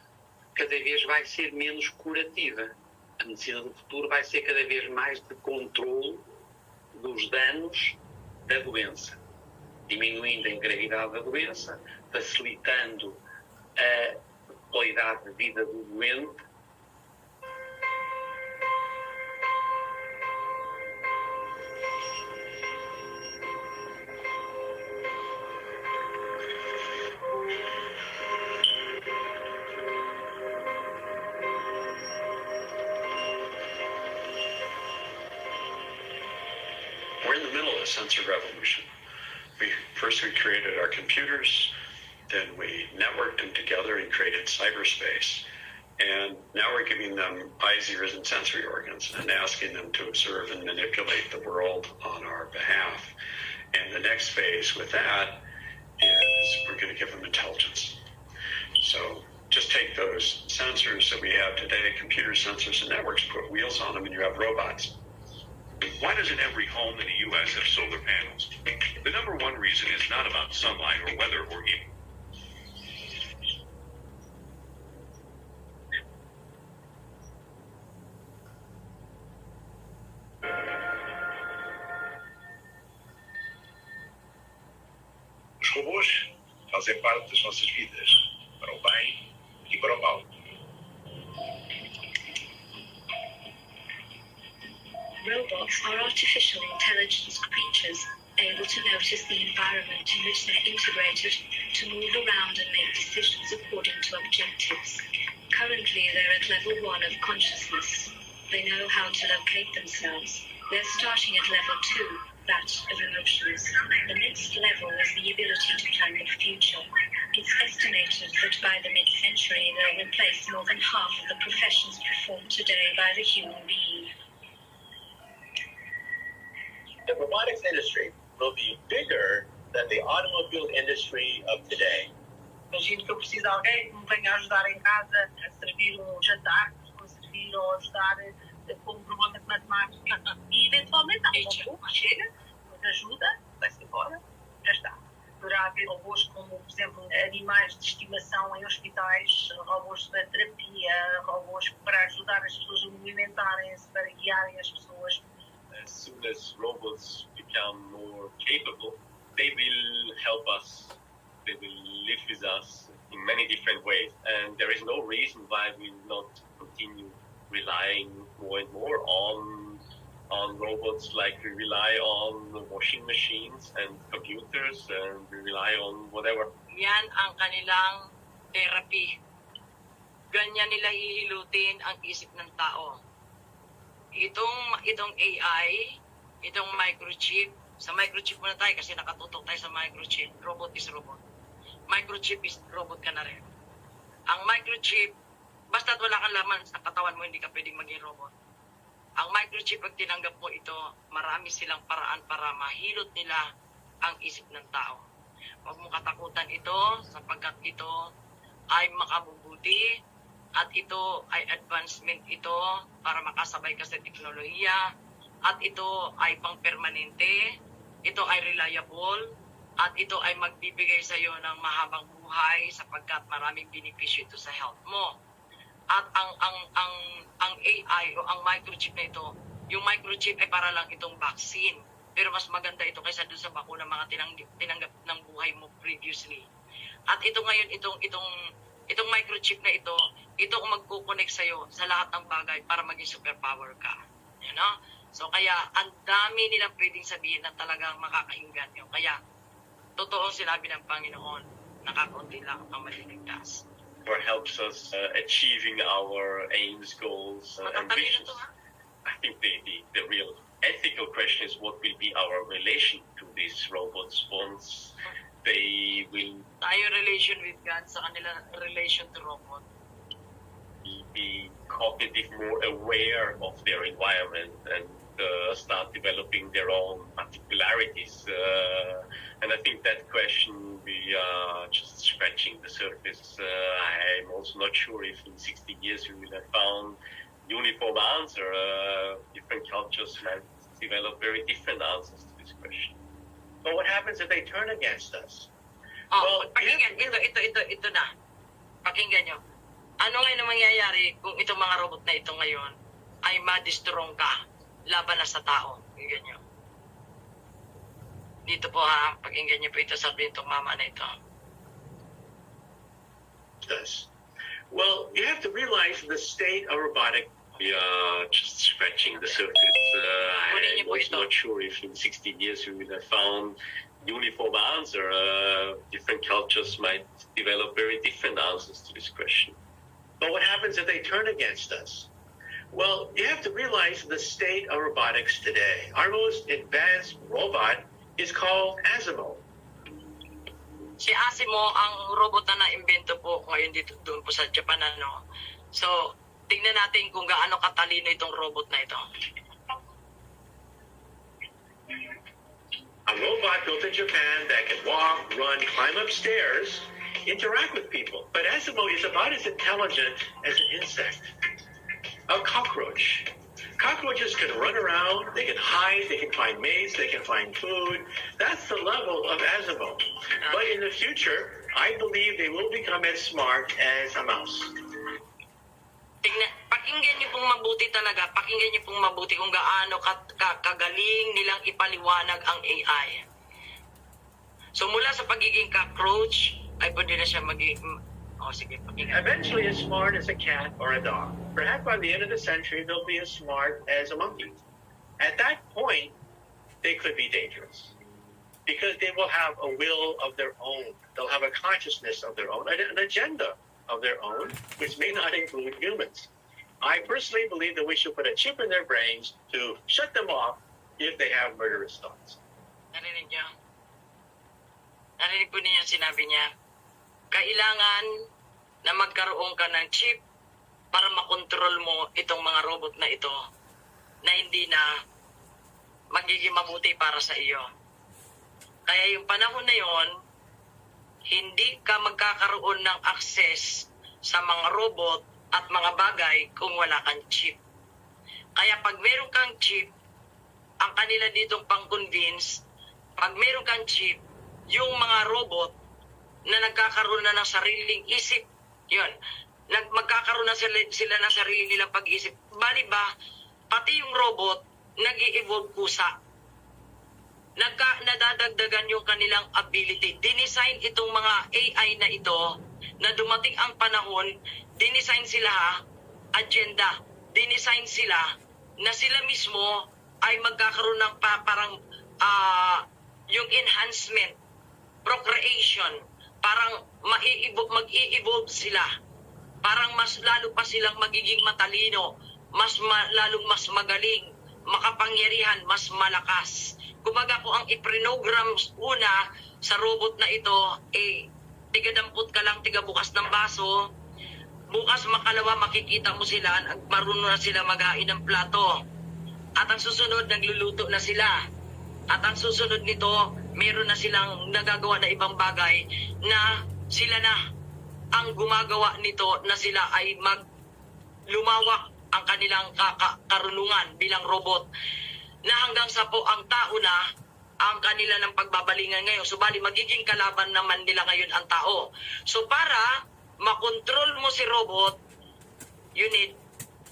cada vez vai ser menos curativa. A medicina do futuro vai ser cada vez mais de controle dos danos da doença, diminuindo a gravidade da doença, facilitando a qualidade de vida do doente. We're in the middle of a sensor revolution. First we created our computers, then we networked them together and created cyberspace. And now we're giving them eyes, ears, and sensory organs and asking them to observe and manipulate the world on our behalf. And the next phase with that is we're going to give them intelligence. So just take those sensors that we have today, computer sensors and networks, put wheels on them, and you have robots. Why doesn't every home in the U.S. have solar panels? The number one reason is not about sunlight or weather or heat. Os robôs fazem parte das nossas vidas, para o bem e para o mal. Robots are artificial intelligence creatures able to notice the environment in which they're integrated to move around and make decisions according to objectives. Currently, they're at level 1 of consciousness. They know how to locate themselves. They're starting at level 2, that of emotions. The next level is the ability to plan the future. It's estimated that by the mid-century they'll replace more than half of the professions performed today by the human being. The robotics industry will be bigger than the automobile industry of today. Imagino que eu preciso de alguém que me venha ajudar em casa a servir um jantar, a servir ou ajudar com um problema de matemática. E eventualmente há um robô que chega, nos ajuda, vai-se embora, já está. Poderá haver robôs como, por exemplo, animais de estimação em hospitais, robôs da terapia, robôs para ajudar as pessoas a movimentarem-se, para guiarem as pessoas. As soon as robots become more capable, they will help us, they will live with us in many different ways. And there is no reason why we will not continue relying more and more on robots, like we rely on washing machines and computers, and we rely on whatever. Yan ang kanilang therapy. Ganyan nila hihilutin ang isip ng tao. Itong AI, itong microchip, sa microchip muna tayo kasi nakatutok tayo sa microchip. Robot is robot. Microchip is robot ka na rin. Ang microchip, basta't wala kang laman sa katawan mo, hindi ka pwedeng maging robot. Ang microchip, pag tinanggap mo ito, marami silang paraan para mahilot nila ang isip ng tao. Huwag mo katakutan ito sapagkat ito ay makabubuti at ito ay advancement ito para makasabay ka sa teknolohiya at ito ay pang-permanente, ito ay reliable at ito ay magbibigay sa iyo ng mahabang buhay sapagkat maraming benepisyo ito sa health mo. At ang AI o ang microchip na ito, yung microchip ay para lang itong vaccine. Pero mas maganda ito kaysa doon sa bakuna mga tinanggap ng buhay mo previously. At ito ngayon, itong microchip na ito kung magkukonek sa'yo sa lahat ng bagay para maging superpower ka. You know? So kaya, ang dami nilang pwedeng sabihin na talagang makakainggan nyo. Kaya, totoo sinabi ng Panginoon, nakakaunti lang ang maliligtas. Or helps us achieving our aims, goals, and ambitions. I think the real ethical question is what will be our relation to these robots once they will... Tayo relation with God sa kanila relation to robot. Be cognitive, more aware of their environment and start developing their own particularities. And I think that question, we are just scratching the surface. I'm also not sure if in 60 years we will have found uniform answer. Different cultures might develop very different answers to this question. But what happens if they turn against us? Well, pakinggan, ito na. Pakinggan nyo. Ano ngayon ang mangyayari kung itong mga robot na ito ngayon ay ma-destrong ka laban na sa tao? Pakinggan nyo. Dito po ha, pakinggan nyo po ito, sabihin itong mama na ito. Yes. Well, you have to realize the state of robotic. We are just scratching the surface. I'm also not sure if in 60 years we will have found uniform answer. Different cultures might develop very different answers to this question. But what happens if they turn against us? Well, you have to realize the state of robotics today. Our most advanced robot is called Asimo. Si Asimo ang robot na na-invento po ngayon dito doon po sa Japan, ano. So, tingnan natin kung gaano katalino itong robot na ito. A robot built in Japan that can walk, run, climb up stairs, interact with people. But Asimo is about as intelligent as an insect. A cockroach. Cockroaches can run around, they can hide, they can find mates, they can find food. That's the level of Asimo. But in the future, I believe they will become as smart as a mouse. Pakinggan niyo pong mabuti talaga, pakinggan niyo pong mabuti kung gaano kagaling nilang ipaliwanag ang AI. So mula sa pagiging cockroach, ay pwede na siya maging... sige, pakinggan. Eventually as smart as a cat or a dog. Perhaps by the end of the century, they'll be as smart as a monkey. At that point, they could be dangerous. Because they will have a will of their own. They'll have a consciousness of their own, an agenda of their own, which may not include humans. I personally believe that we should put a chip in their brains to shut them off if they have murderous thoughts. Narinig niyo? Narinig po niyo yung sinabi niya? Kailangan na magkaroon ka ng chip para makontrol mo itong mga robot na ito na hindi na magiging mabuti para sa iyo. Kaya yung panahon na yon, hindi ka magkakaroon ng access sa mga robot at mga bagay kung wala kang chip. Kaya pag meron kang chip, ang kanila ditong pang-convince, pag meron kang chip, yung mga robot na nagkakaroon na ng sariling isip, yun, magkakaroon na sila ng sarili nilang pag-isip. Bali ba, pati yung robot, nag-i-evolve kusa. Nadadagdagan yung kanilang ability. Dinesign itong mga AI na ito, na dumating ang panahon, dinesign sila agenda. Dinesign sila na sila mismo ay magkakaroon ng parang yung enhancement, procreation, parang mag-i-evolve sila. Parang mas lalo pa silang magiging matalino, lalong mas magaling, makapangyarihan, mas malakas. Kumbaga kung ang iprinogram una sa robot na ito, tigadampot ka lang, tigabukas ng baso, bukas makalawa makikita mo sila, marunong na sila maghain ng plato. At ang susunod, nagluluto na sila. At ang susunod nito, meron na silang nagagawa na ibang bagay na sila na ang gumagawa nito, na sila ay lumawak ang kanilang karunungan bilang robot, na hanggang sa po ang tao na ang kanila ng pagbabalingan ngayon. So bali, magiging kalaban naman nila ngayon ang tao. So para makontrol mo si robot, you need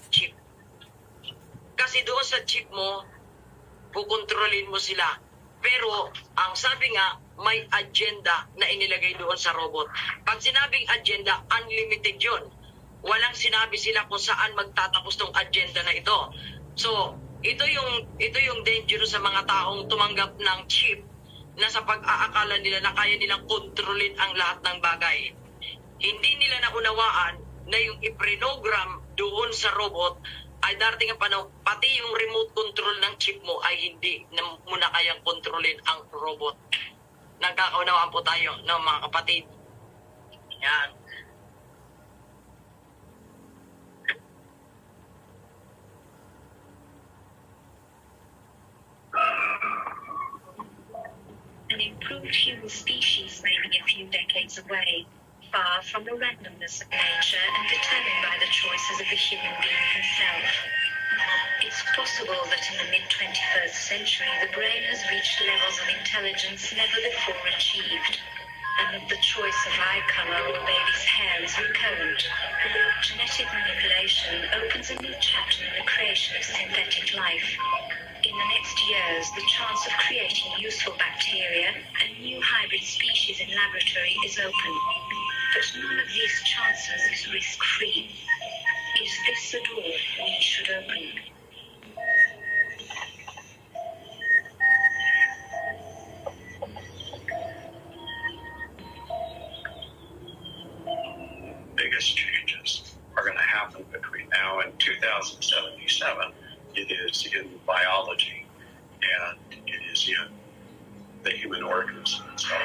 chip. Kasi doon sa chip mo, kukontrolin mo sila. Pero ang sabi nga, may agenda na inilagay doon sa robot. Pag sinabing agenda, unlimited yun. Walang sinabi sila kung saan magtatapos tong agenda na ito. So, ito yung dangerous sa mga taong tumanggap ng chip, na sa pag-aakala nila na kaya nilang kontrolin ang lahat ng bagay. Hindi nila naunawaan na yung iprinogram doon sa robot ay darating ang panahon, pati yung remote control ng chip mo ay hindi mo na kayang kontrolin ang robot. Nagkakaunawaan po tayo, no, mga kapatid. Yan. An improved human species may be a few decades away, far from the randomness of nature and determined by the choices of the human being himself. It's possible that in the mid-21st century the brain has reached levels of intelligence never before achieved, and that the choice of eye color or baby's hair is recurrent. Genetic manipulation opens a new chapter in the creation of synthetic life. In the next years, the chance of creating useful bacteria and new hybrid species in laboratory is open. But none of these chances is risk-free. Is this the door we should open? Biggest changes are going to happen between now and 2077. It is in biology, and it is in the human organism itself.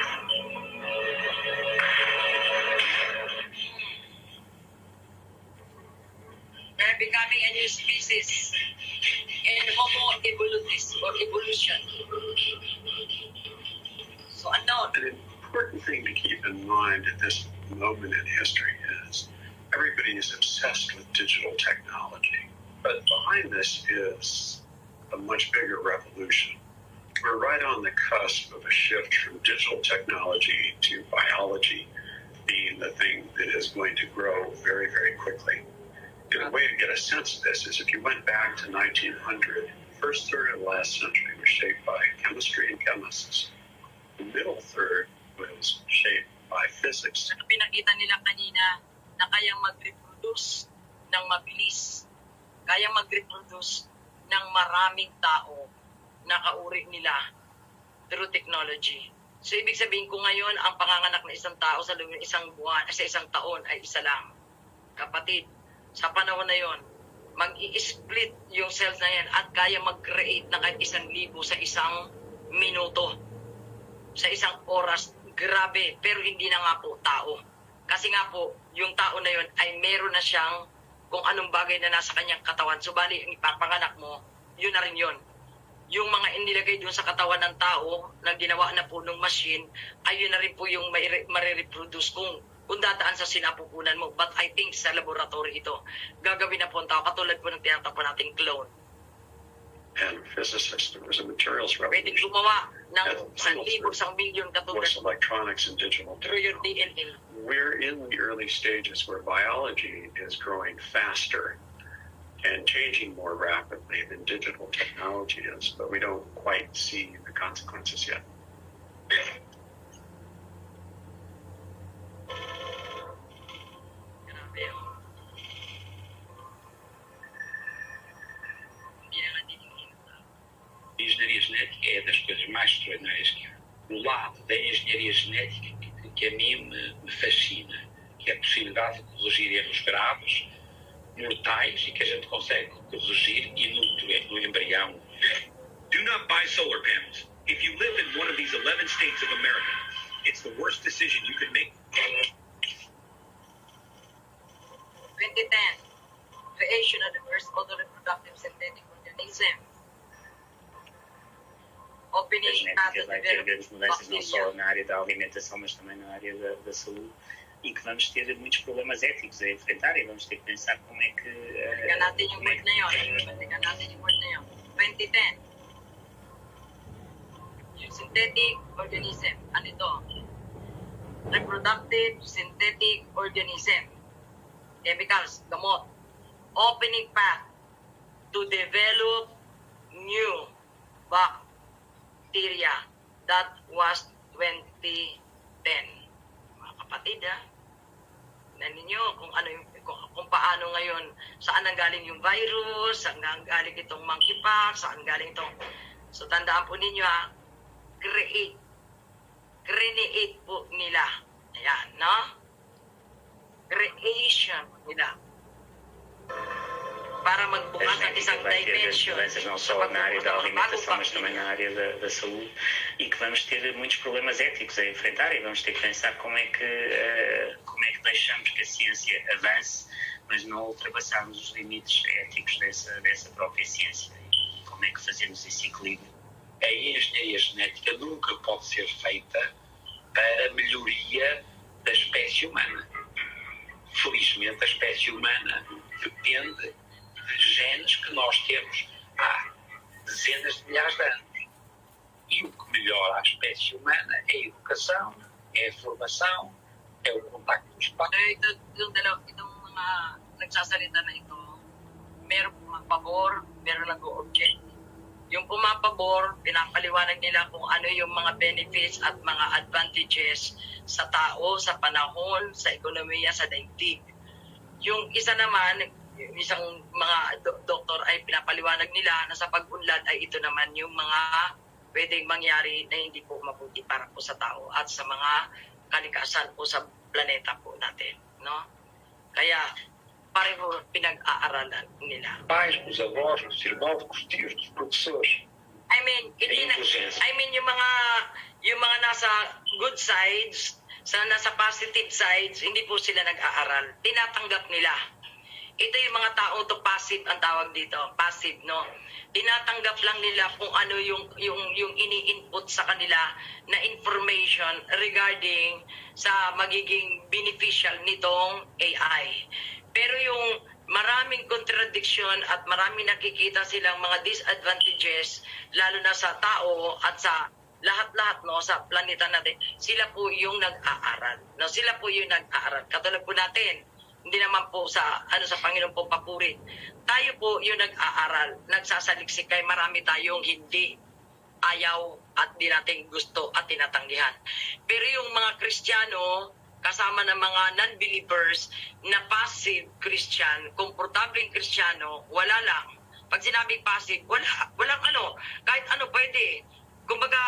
They're becoming a new species in Homo evolutis or evolution. So unknown. An important thing to keep in mind at this moment in history is everybody is obsessed with digital technology. But behind this is a much bigger revolution. We're right on the cusp of a shift from digital technology to biology being the thing that is going to grow very, very quickly. And a way to get a sense of this is if you went back to 1900, the first third of the last century was shaped by chemistry and chemists. The middle third was shaped by physics. Pinakita nila kanina na kayang mag-reproduce ng mabilis, kayang mag-reproduce ng maraming tao na kauri nila through technology. So ibig sabihin ko ngayon, ang panganganak ng isang tao sa loob ng isang buwan, sa isang taon ay isa lang. Kapatid, sa panahon na yon, mag-i-split yung cells na yan at kaya mag-create na kahit 1,000 sa isang minuto. sa isang oras, grabe, pero hindi na nga po tao. Kasi nga po, yung tao na yun ay meron na siyang kung anong bagay na nasa kanyang katawan. So, bali, ang ipapanganak mo, yun na rin yun. Yung mga inilagay doon sa katawan ng tao na ginawa na po ng machine, ay yun na rin po yung marireproduce kung dadaan sa sinapupunan mo. But I think sa laboratory ito, gagawin na po ang tao, katulad po ng tinatapon nating clone. And physicists, there was a materials Pwede revolution. gumawa ng 1,000, 1,000,000 katulad Force electronics and digital through your DNA. We're in the early stages where biology is growing faster and changing more rapidly than digital technology is, but we don't quite see the consequences yet. A engenharia genética é das coisas mais extraordinárias que há. O lado da engenharia genética que a mim me fascina, que é a possibilidade de corrigir erros graves, mortais, e que a gente consegue corrigir no embrião. Do not buy solar panels. If you live in one of these 11 states of America, it's the worst decision you could make. 2010, creation of the first auto-reproductive synthetic organism. A genética vai ter grandes mudanças não só na área da alimentação, mas também na área da saúde, e que vamos ter muitos problemas éticos a enfrentar, e vamos ter que pensar como é que... Balikan natin yung word na yun. Balikan natin yung word na yun. 2010. Yung synthetic organism. Ano ito? Reproductive synthetic organism. Chemicals, gamot. Opening path to develop new bacteria. That was 2010. Mga kapatid, tignan ninyo kung ano yung, kung paano ngayon, saan nanggaling yung virus, saan nanggaling itong monkeypox, saan galing itong... So tandaan po ninyo create po nila. Ayan, no? Creation nila. Para magbukas ng isang dimension. Mudanças não só na área da alimentação, mas também na área da saúde, e que vamos ter muitos problemas éticos a enfrentar, e vamos ter que pensar como é que deixamos que a ciência avance, mas não ultrapassarmos os limites éticos dessa própria ciência, e como é que fazemos esse equilíbrio. A engenharia genética nunca pode ser feita para melhoria da espécie humana. Felizmente, a espécie humana depende de genes que nós temos há dezenas de milhares de anos. E o que melhora a espécie humana é a educação, é a formação, é o contacto com os pais. Itong mga nagsasalita na ito, meron pumapabor, meron nag-o-object. Yung pumapabor, pinapaliwanag nila kung ano yung mga benefits at mga advantages sa tao, sa panahon, sa ekonomiya, sa daigdig. Yung isa naman, yung isang mga doktor ay pinapaliwanag nila na sa pag-unlad ay ito naman yung mga pwedeng mangyari na hindi po mabuti para po sa tao at sa mga kalikasan po sa planeta po natin, no? Kaya pareho pinag-aaralan nila. Pais, os avós, os irmãos, os tios, os professores. I mean, yung mga nasa good sides, nasa positive sides, hindi po sila nag-aaral. Tinatanggap nila. Ito yung mga tao to passive ang tawag dito, passive, no? Tinatanggap lang nila kung ano yung ini-input sa kanila na information regarding sa magiging beneficial nitong AI. Pero yung maraming contradiction at maraming nakikita silang mga disadvantages, lalo na sa tao at sa lahat-lahat, no, sa planeta natin, sila po yung nag-aaral. No, sila po yung nag-aaral. Katulad po natin, hindi naman po sa Panginoon po papurit. Tayo po yung nag-aaral, nagsasaliksik kay marami tayong hindi ayaw at di natin gusto at tinatanggihan. Pero yung mga Kristiyano, kasama ng mga non-believers na passive Christian, komportableng Kristiyano, wala lang. Pag sinabing passive, walang ano, kahit ano pwede. Kumbaga,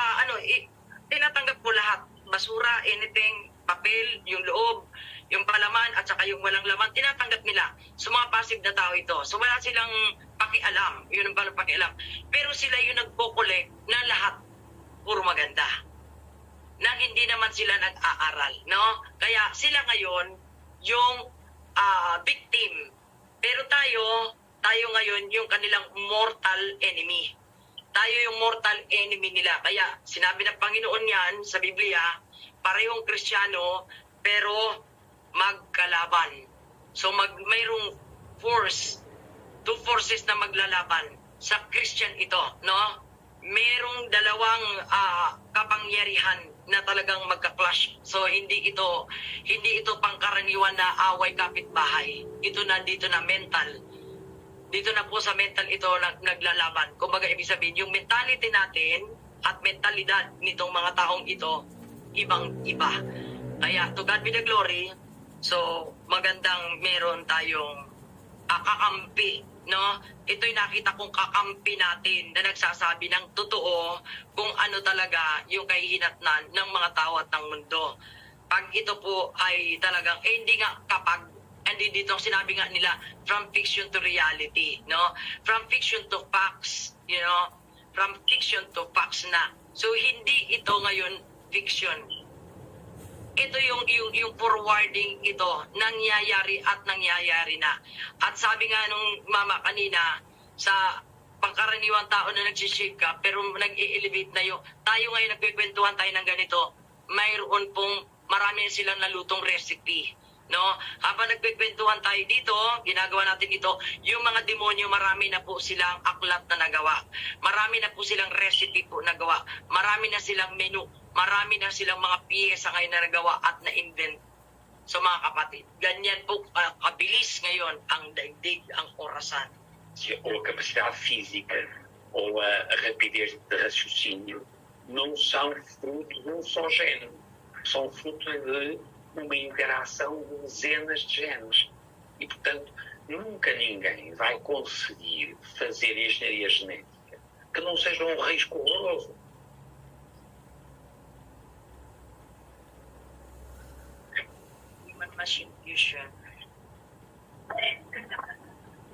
tinatanggap po lahat. Basura, anything, papel, yung loob, yung palaman at saka yung walang laman, tinatanggap nila. So mga passive na tao ito. So wala silang pakialam. Yun ang palang pakialam. Pero sila yung nagpo-collect na lahat puro maganda. nang hindi naman sila nag-aaral, no? Kaya sila ngayon yung victim. Pero tayo ngayon yung kanilang mortal enemy. Tayo yung mortal enemy nila. Kaya sinabi ng Panginoon yan sa Biblia, parehong Kristiyano pero magkalaban. So mayroong force, two forces na maglalaban sa Christian ito, no? Merong dalawang kapangyarihan na talagang magka-clash. So hindi ito pangkaraniwan na away kapitbahay. Ito na dito na mental. Dito na po sa mental ito naglalaban. Kumbaga ibig sabihin yung mentality natin at mentalidad nitong mga taong ito ibang-iba. Kaya to God be the glory. So magandang meron tayong kakampi, no? Ito'y nakita kong kakampi natin na nagsasabi ng totoo kung ano talaga yung kahihinatnan ng mga tao at ng mundo. Pag ito po ay talagang, hindi nga kapag, hindi dito sinabi nga nila, from fiction to reality, no? From fiction to facts, you know? From fiction to facts na. So, hindi ito ngayon fiction. Ito yung forwarding ito, nangyayari at nangyayari na. At sabi nga nung mama kanina, sa pangkaraniwang tao na nagsishake ka, pero nag-i-elevate na yung, tayo ngayon nagkikwentuhan tayo ng ganito, mayroon pong marami silang nalutong recipe. No? Habang nagkikwentuhan tayo dito, ginagawa natin ito, yung mga demonyo, marami na po silang aklat na nagawa. Marami na po silang recipe po nagawa. Marami na silang menu. Marami na silang mga piyesa ngayon na nagawa at na-invent. So mga kapatid, ganyan po kabilis ngayon ang daigdig, ang orasan. Ou a capacidade física, ou a rapidez de raciocínio, não são fruto de um só género. São fruto de uma interação de dezenas de géneros. E, portanto, nunca ninguém vai conseguir fazer engenharia genética que não seja um risco horroroso. Machine fusion.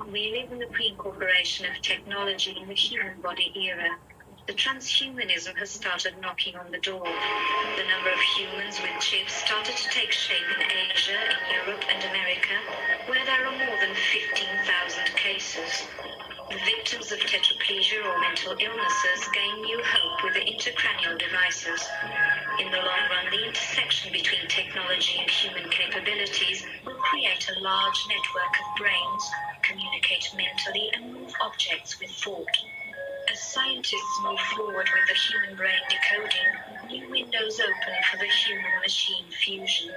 We live in the pre-incorporation of technology in the human body era. The transhumanism has started knocking on the door. The number of humans with chips started to take shape in Asia, in Europe and America, where there are more than 15,000 cases. Victims of tetraplegia or mental illnesses gain new hope with the intracranial devices. In the long run, the intersection between technology and human capabilities will create a large network of brains, communicate mentally, and move objects with thought. As scientists move forward with the human brain decoding, new windows open for the human-machine fusion.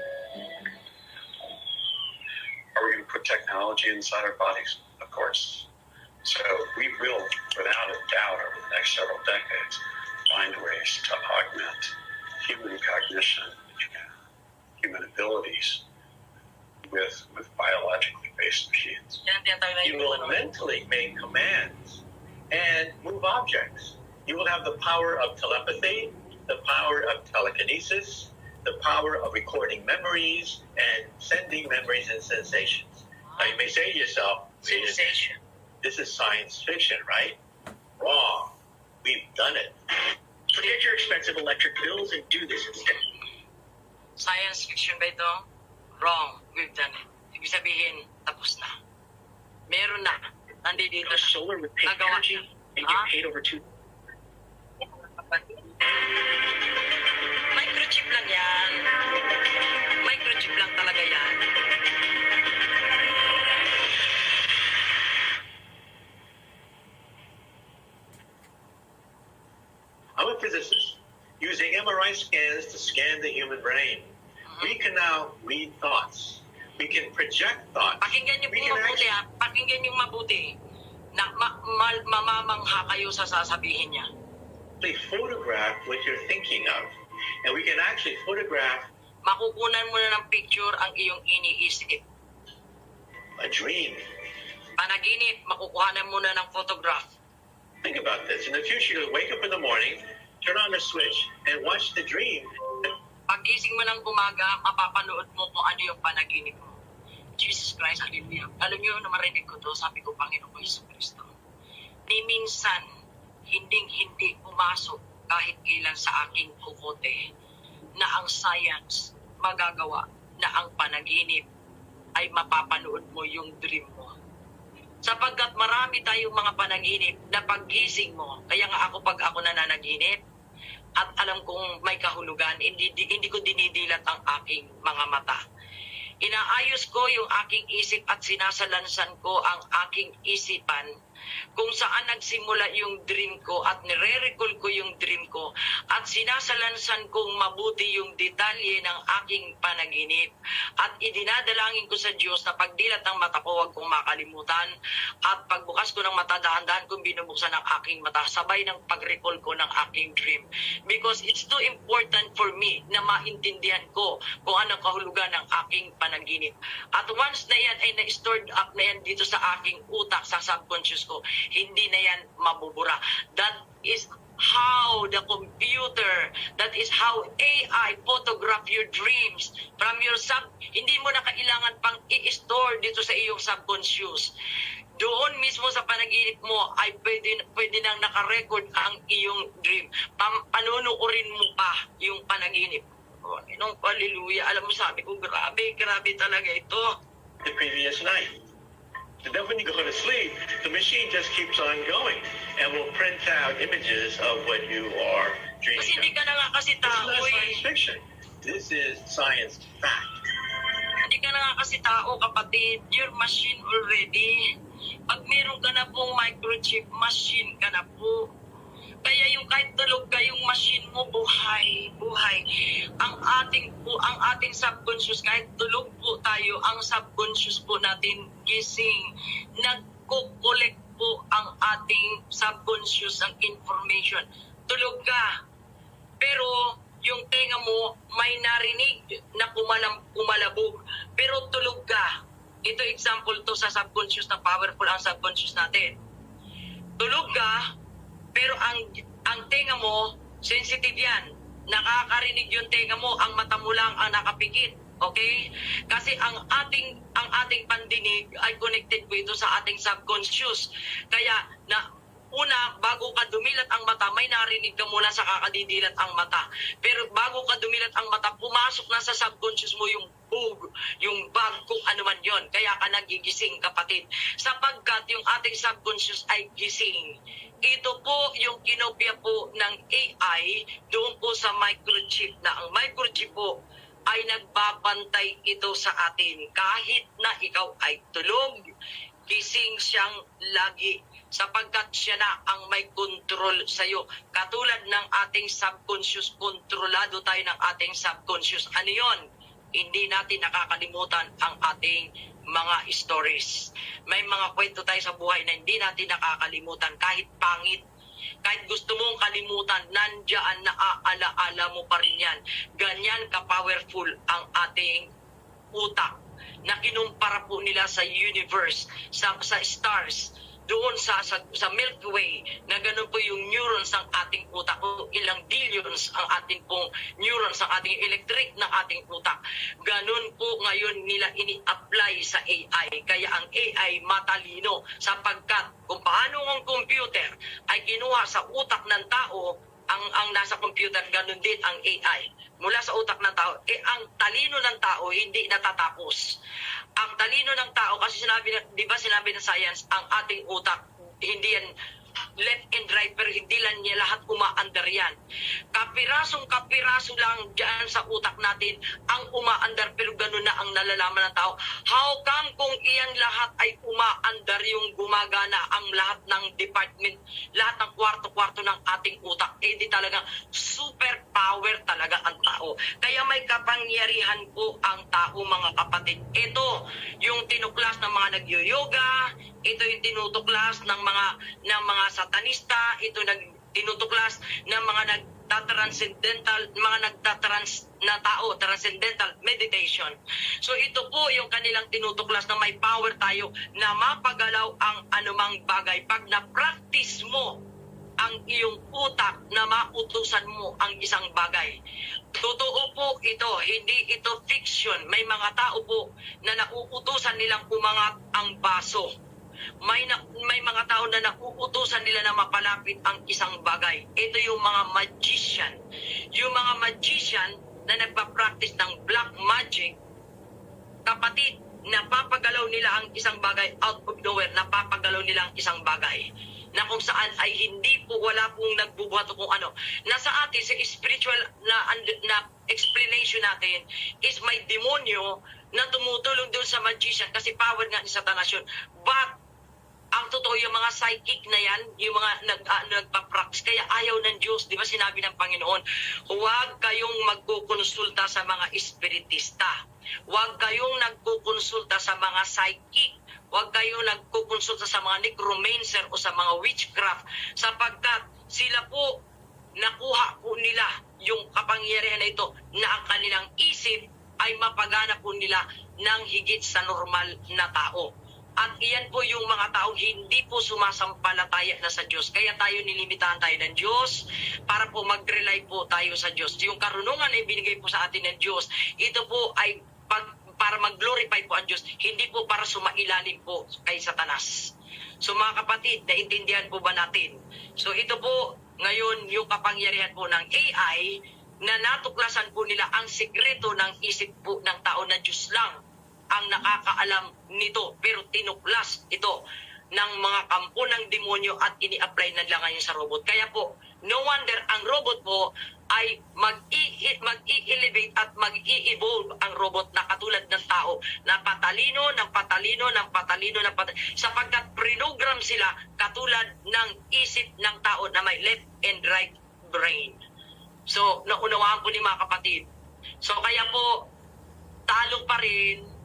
Are we going to put technology inside our bodies? Of course. So we will, without a doubt, over the next several decades, find ways to augment human cognition, human abilities with biologically based machines. You will mentally make commands and move objects. You will have the power of telepathy, the power of telekinesis, the power of recording memories and sending memories and sensations. Now you may say to yourself, Sensation. this is science fiction, right? Wrong. We've done it. Forget your expensive electric bills and do this instead. Science fiction ba ito? Wrong. We've done it. Ibig sabihin, tapos na. Meron na. Nandito na. Solar with paid Nagawa energy and get paid over $2. Microchip lang yan. Microchip lang talaga yan. I'm a physicist using MRI scans to scan the human brain. We can now read thoughts. We can project thoughts. Pakinggan niyo po mabuti ha. Pakinggan niyo mabuti. Na mamamangha kayo sa sasabihin niya. They photograph what you're thinking of. And we can actually photograph Makukunan mo na ng picture ang iyong iniisip. a dream. Panaginip, makukuhanan mo na ng photograph. Think about this. In the future, you'll wake up in the morning, turn on the switch, and watch the dream. Pagising mo ng umaga, mapapanood mo kung ano yung panaginip mo. Jesus Christ, hallelujah. Alam niyo, na marinig ko to, sabi ko, Panginoon ko, Yesu Cristo. Ni minsan, hindi pumasok kahit kailan sa aking kukote na ang science magagawa na ang panaginip ay mapapanood mo yung dream mo. Sapagkat marami tayong mga panaginip na paggising mo, kaya nga pag ako nananaginip, at alam kong may kahulugan, hindi ko dinidilat ang aking mga mata. Inaayos ko yung aking isip at sinasalansan ko ang aking isipan kung saan nagsimula yung dream ko at nire-recall ko yung dream ko at sinasalansan kong mabuti yung detalye ng aking panaginip at idinadalangin ko sa Diyos na pagdilat ng mata ko huwag kong makalimutan at pagbukas ko ng mata dahan-dahan kong binubuksan ang aking mata sabay ng pag-recall ko ng aking dream because it's too important for me na maintindihan ko kung anong kahulugan ng aking panaginip at once na yan ay na-stored up na yan dito sa aking utak sa subconscious ko, hindi na yan mabubura. That is how the computer, that is how AI photograph your dreams from your hindi mo na kailangan pang i-store dito sa iyong subconscious. Doon mismo sa panaginip mo ay pwede nang nakarecord ang iyong dream. Panunuorin mo pa yung panaginip. Oh, hallelujah. Alam mo, sabi ko, grabe talaga ito. The previous night. And then when you go to sleep, the machine just keeps on going and will print out images of what you are dreaming. Kasi hindi ka na nga kasi tao. It's not science fiction. This is science fact. Hindi ka na nga kasi tao, kapatid. You're machine already. Pag meron ka na pong microchip, machine ka na po. Kaya yung kahit tulog ka, yung machine mo, buhay. Ang ating subconscious, kahit tulog po tayo, ang subconscious po natin gising. Nagko-collect po ang ating subconscious ang information. Tulog ka. Pero yung tenga mo may narinig na kumalabog. Pero tulog ka. Ito example to sa subconscious na powerful ang subconscious natin. Tulog ka, pero ang tenga mo, sensitive yan. Nakakarinig yung tenga mo, ang mata mo lang ang nakapikit. Okay? Kasi ang ating pandinig ay connected po ito sa ating subconscious. Kaya una, bago ka dumilat ang mata, may narinig ka mula sa kakadidilat ang mata. Pero bago ka dumilat ang mata, pumasok na sa subconscious mo yung bug, kung ano man yon. Kaya ka nagigising, kapatid. Sapagkat yung ating subconscious ay gising. Ito po yung kinopya po ng AI doon po sa microchip na ang microchip po ay nagbabantay ito sa atin. Kahit na ikaw ay tulog, gising siyang lagi sapagkat siya na ang may control sa iyo. Katulad ng ating subconscious, kontrolado tayo ng ating subconscious. Ano yon? Hindi natin nakakalimutan ang ating mga stories. May mga kwento tayo sa buhay na hindi natin nakakalimutan kahit pangit. Kahit gusto mong kalimutan, nandiyan, naaala-ala mo pa rin yan. Ganyan ka-powerful ang ating utak na kinumpara po nila sa universe, sa stars, doon sa Milky Way, na gano'n po yung neurons ng ating utak, kung ilang billions ang ating pong neurons, ang ating electric ng ating utak. Gano'n po ngayon nila ini-apply sa AI. Kaya ang AI matalino sapagkat kung paano ang computer ay kinuha sa utak ng tao, ang nasa computer, gano'n din ang AI. Mula sa utak ng tao, ang talino ng tao hindi natatapos. Ang talino ng tao, kasi di ba sinabi ng science, ang ating utak, hindi yan left and right, pero hindi lang niya lahat umaandar yan. Kapirasong-kapiraso lang dyan sa utak natin ang umaandar, pero gano'n na ang nalalaman ng tao. How come kung iyan lahat ay umaandar, yung gumagana ang lahat ng department, lahat ng kwarto-kwarto ng ating utak, di talagang super power talaga ang tao. Kaya may kapangyarihan po ang tao, mga kapatid. Ito yung tinuklas ng mga nag-yoga, ito yung tinutuklas ng mga satanista, ito tinutuklas ng mga nagtatranscendental, na tao, transcendental meditation. So ito po yung kanilang tinutuklas na may power tayo na mapagalaw ang anumang bagay. Pag na-practice mo ang iyong utak na mautusan mo ang isang bagay. Totoo po ito, hindi ito fiction. May mga tao po na nauutusan nilang umangat ang baso. May mga tao na nauutusan nila na mapalapit ang isang bagay. Ito yung mga magician. Yung mga magician, na nagpa-practice ng black magic, kapatid, napapagalaw nila ang isang bagay out of nowhere, napapagalaw nila ang isang bagay na kung saan ay hindi po, wala pong nagbubuhat o kung ano. Nasa atin, sa spiritual na explanation natin is may demonyo na tumutulong doon sa magician kasi power nga ni Satanas yun. But ang totoo, yung mga psychic na yan, yung mga nagpa-practice, kaya ayaw ng Diyos, di ba sinabi ng Panginoon, huwag kayong magkukonsulta sa mga espiritista, huwag kayong nagkukonsulta sa mga psychic, huwag kayong nagkukonsulta sa mga necromancer o sa mga witchcraft, sapagkat sila po, nakuha po nila yung kapangyarihan na ito na ang kanilang isip ay mapagana po nila ng higit sa normal na tao. At iyan po yung mga taong hindi po sumasampalataya na sa Diyos. Kaya tayo nilimitahan tayo ng Diyos para po mag-rely po tayo sa Diyos. Yung karunungan na ibinigay po sa atin ng Diyos, ito po ay para mag-glorify po ang Diyos, hindi po para sumailalim po kay Satanas. So mga kapatid, naintindihan po ba natin? So ito po ngayon yung kapangyarihan po ng AI na natuklasan po nila ang sikreto ng isip po ng tao na Diyos lang ang nakakaalam nito, pero tinuklas ito ng mga kampo ng demonyo at ini-apply na lang ngayon sa robot. Kaya po, no wonder ang robot po ay mag-i-elevate at mag-i-evolve ang robot na katulad ng tao na patalino, sapagkat program sila katulad ng isip ng tao na may left and right brain. So, naunawaan po ni mga kapatid. So, kaya po, talo pa rin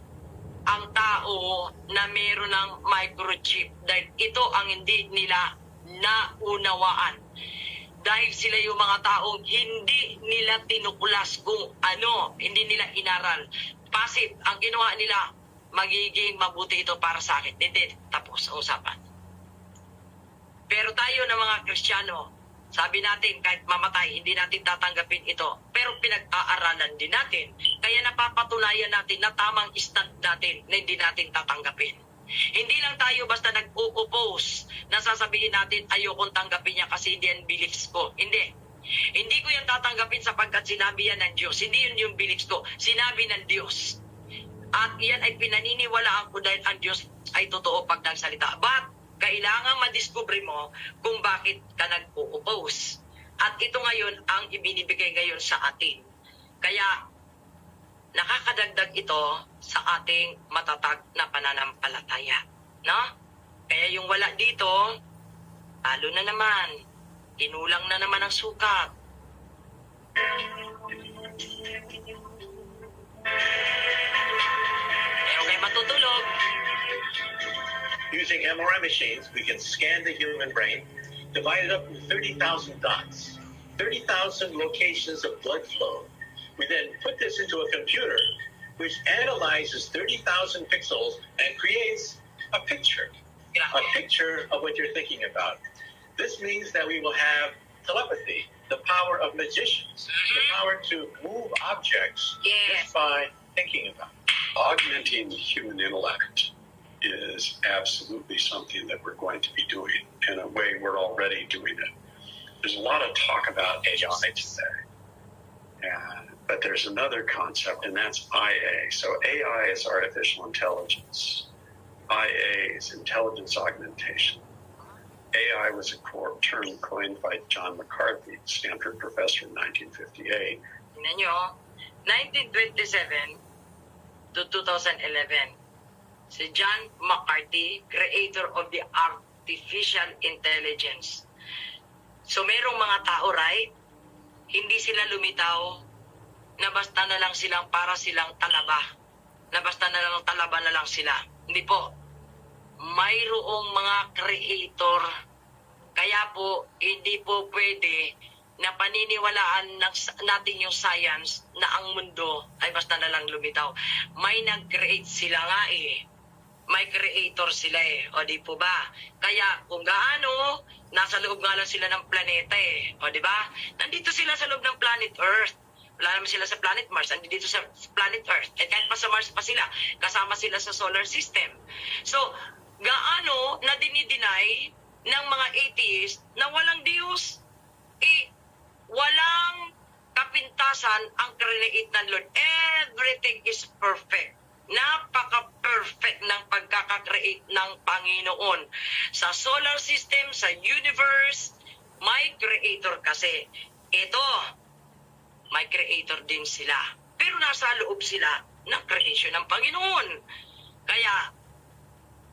ang tao na meron ng microchip dahil ito ang hindi nila naunawaan. Dahil sila yung mga taong hindi nila tinuklas kung ano, hindi nila inaral. Passive, ang ginawa nila, magiging mabuti ito para sa akin. Hindi, tapos ang usapan. Pero tayo na mga Kristiyano, sabi natin, kahit mamatay, hindi natin tatanggapin ito. Pero pinag-aaralan din natin. Kaya napapatunayan natin na tamang stand natin na hindi natin tatanggapin. Hindi lang tayo basta nag-o-oppose na sasabihin natin, ayokong tanggapin niya kasi hindi yan beliefs ko. Hindi. Hindi ko yan tatanggapin sapagkat sinabi yan ng Diyos. Hindi yun yung beliefs ko. Sinabi ng Diyos. At yan ay pinaniniwalaan ko dahil ang Diyos ay totoo pag nagsalita. But, kailangan madiskubre mo kung bakit ka nag-o-oppose. At ito ngayon ang ibinibigay ngayon sa atin. Kaya nakakadagdag ito sa ating matatag na pananampalataya. No? Kaya yung wala dito, talo na naman. Inulang na naman ang sukat. Meron kayo matutulog. Using MRI machines, we can scan the human brain, divide it up into 30,000 dots, 30,000 locations of blood flow. We then put this into a computer, which analyzes 30,000 pixels and creates a picture of what you're thinking about. This means that we will have telepathy, the power of magicians, the power to move objects just by thinking about it. Augmenting the human intellect is absolutely something that we're going to be doing. In a way, we're already doing it. There's a lot of talk about AI today. But there's another concept, and that's IA. So AI is artificial intelligence. IA is intelligence augmentation. AI was a term coined by John McCarthy, Stanford professor in 1958. Tingnan nyo, 1927 to 2011. Si John McCarthy, creator of the artificial intelligence. So merong mga tao, right? Hindi sila lumitaw na basta na lang silang para silang talaba. Na basta na lang talaba na lang sila. Hindi po. Mayroong mga creator. Kaya po, hindi po pwede na paniniwalaan natin yung science na ang mundo ay basta na lang lumitaw. May nag-create sila nga eh. May creator sila eh. O di po ba? Kaya kung gaano, nasa loob nga lang sila ng planeta eh. O di ba? Nandito sila sa loob ng planet Earth. Wala naman sila sa planet Mars. Nandito sa planet Earth. At kahit pa sa Mars pa sila, kasama sila sa solar system. So, gaano na dinideny ng mga atheist na walang Diyos? Eh, walang kapintasan ang create ng Lord. Everything is perfect. Napaka-perfect ng pagkakakreate ng Panginoon. Sa solar system, sa universe, may creator kasi. Ito, may creator din sila. Pero nasa loob sila ng creation ng Panginoon. Kaya,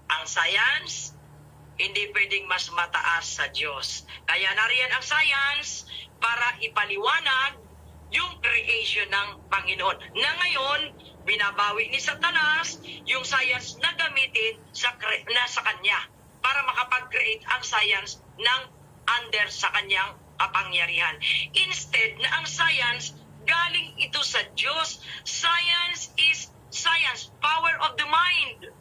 ang science, hindi pwedeng mas mataas sa Diyos. Kaya nariyan ang science para ipaliwanag yung creation ng Panginoon. Na ngayon, binabawi ni Satanas yung science na gamitin sa kanya para makapag-create ang science ng under sa kanyang kapangyarihan. Instead na ang science galing ito sa Diyos. Science is science, power of the mind.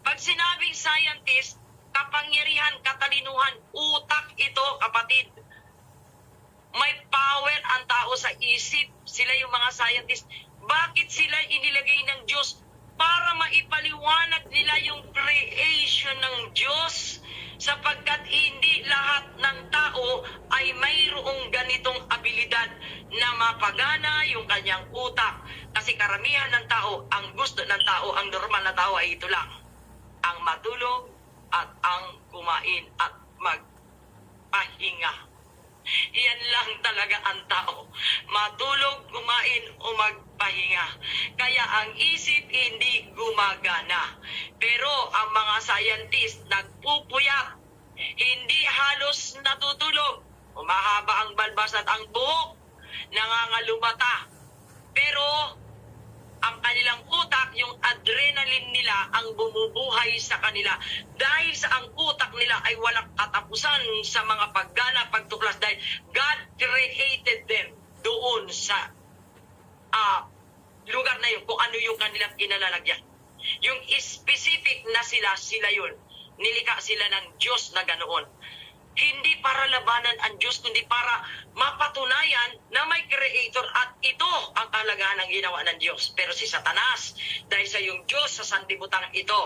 Pag sinabing scientist, kapangyarihan, katalinuhan, utak ito, kapatid. May power ang tao sa isip. Sila yung mga scientist. Bakit sila inilagay ng Diyos? Para maipaliwanag nila yung creation ng Diyos. Sapagkat hindi lahat ng tao ay mayroong ganitong abilidad na mapagana yung kanyang utak. Kasi karamihan ng tao, ang gusto ng tao, ang normal na tao ay ito lang. Ang matulog at ang kumain at magpahinga. Iyan lang talaga ang tao. Matulog, kumain o magpahinga. Kaya ang isip hindi gumagana. Pero ang mga scientist nagpupuyat. Hindi halos natutulog. Umahaba ang balbas at ang buhok. Nangangalumata. Pero ang kanilang utak, yung adrenaline nila ang bumubuhay sa kanila. Dahil sa ang utak nila ay walang katapusan sa mga paggana, pagtuklas. Dahil God created them doon sa lugar na yun, kung ano yung kanilang kinalalagyan. Yung specific na sila yun. Nilikha sila ng Diyos na ganoon. Hindi para labanan ang Diyos, kundi para mapatunayan na may creator at ito ang kalagahan ng ginawa ng Diyos. Pero si Satanas, dahil sa yung Diyos sa sandibutang ito,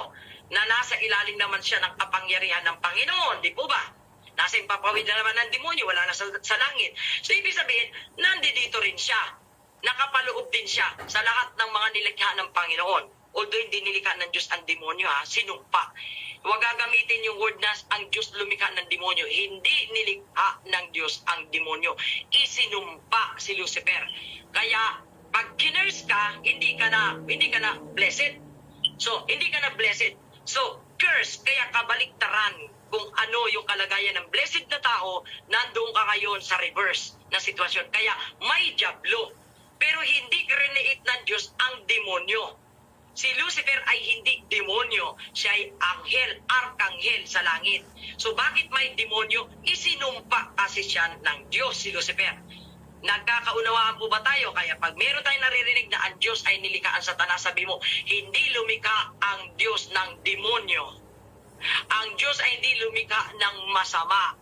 na nasa ilalim naman siya ng kapangyarihan ng Panginoon, di po ba? Nasa impapawid na naman ng demonyo, wala na sa langit. So ibig sabihin, nandito rin siya. Nakapaloob din siya sa lahat ng mga nilikha ng Panginoon. Although hindi nilikha ng Diyos ang demonyo, sinumpa. Huwag gagamitin yung word na ang Diyos lumikha ng demonyo. Hindi nilikha ng Diyos ang demonyo. Isinumpa si Lucifer. Kaya pag kinurse ka, hindi ka na blessed. So, hindi ka na blessed. So, curse, kaya kabaliktaran kung ano yung kalagayan ng blessed na tao, nandoon ka ngayon sa reverse na sitwasyon. Kaya may diablo. Pero hindi create ng Diyos ang demonyo. Si Lucifer ay hindi demonyo. Siya ay anghel, arkanghel sa langit. So bakit may demonyo? Isinumpa kasi siya ng Diyos, si Lucifer. Nagkakaunawaan po ba tayo? Kaya pag meron tayong naririnig na ang Diyos ay nilikha ang Satanas, sabi mo, hindi lumikha ang Diyos ng demonyo. Ang Diyos ay hindi lumikha ng masama.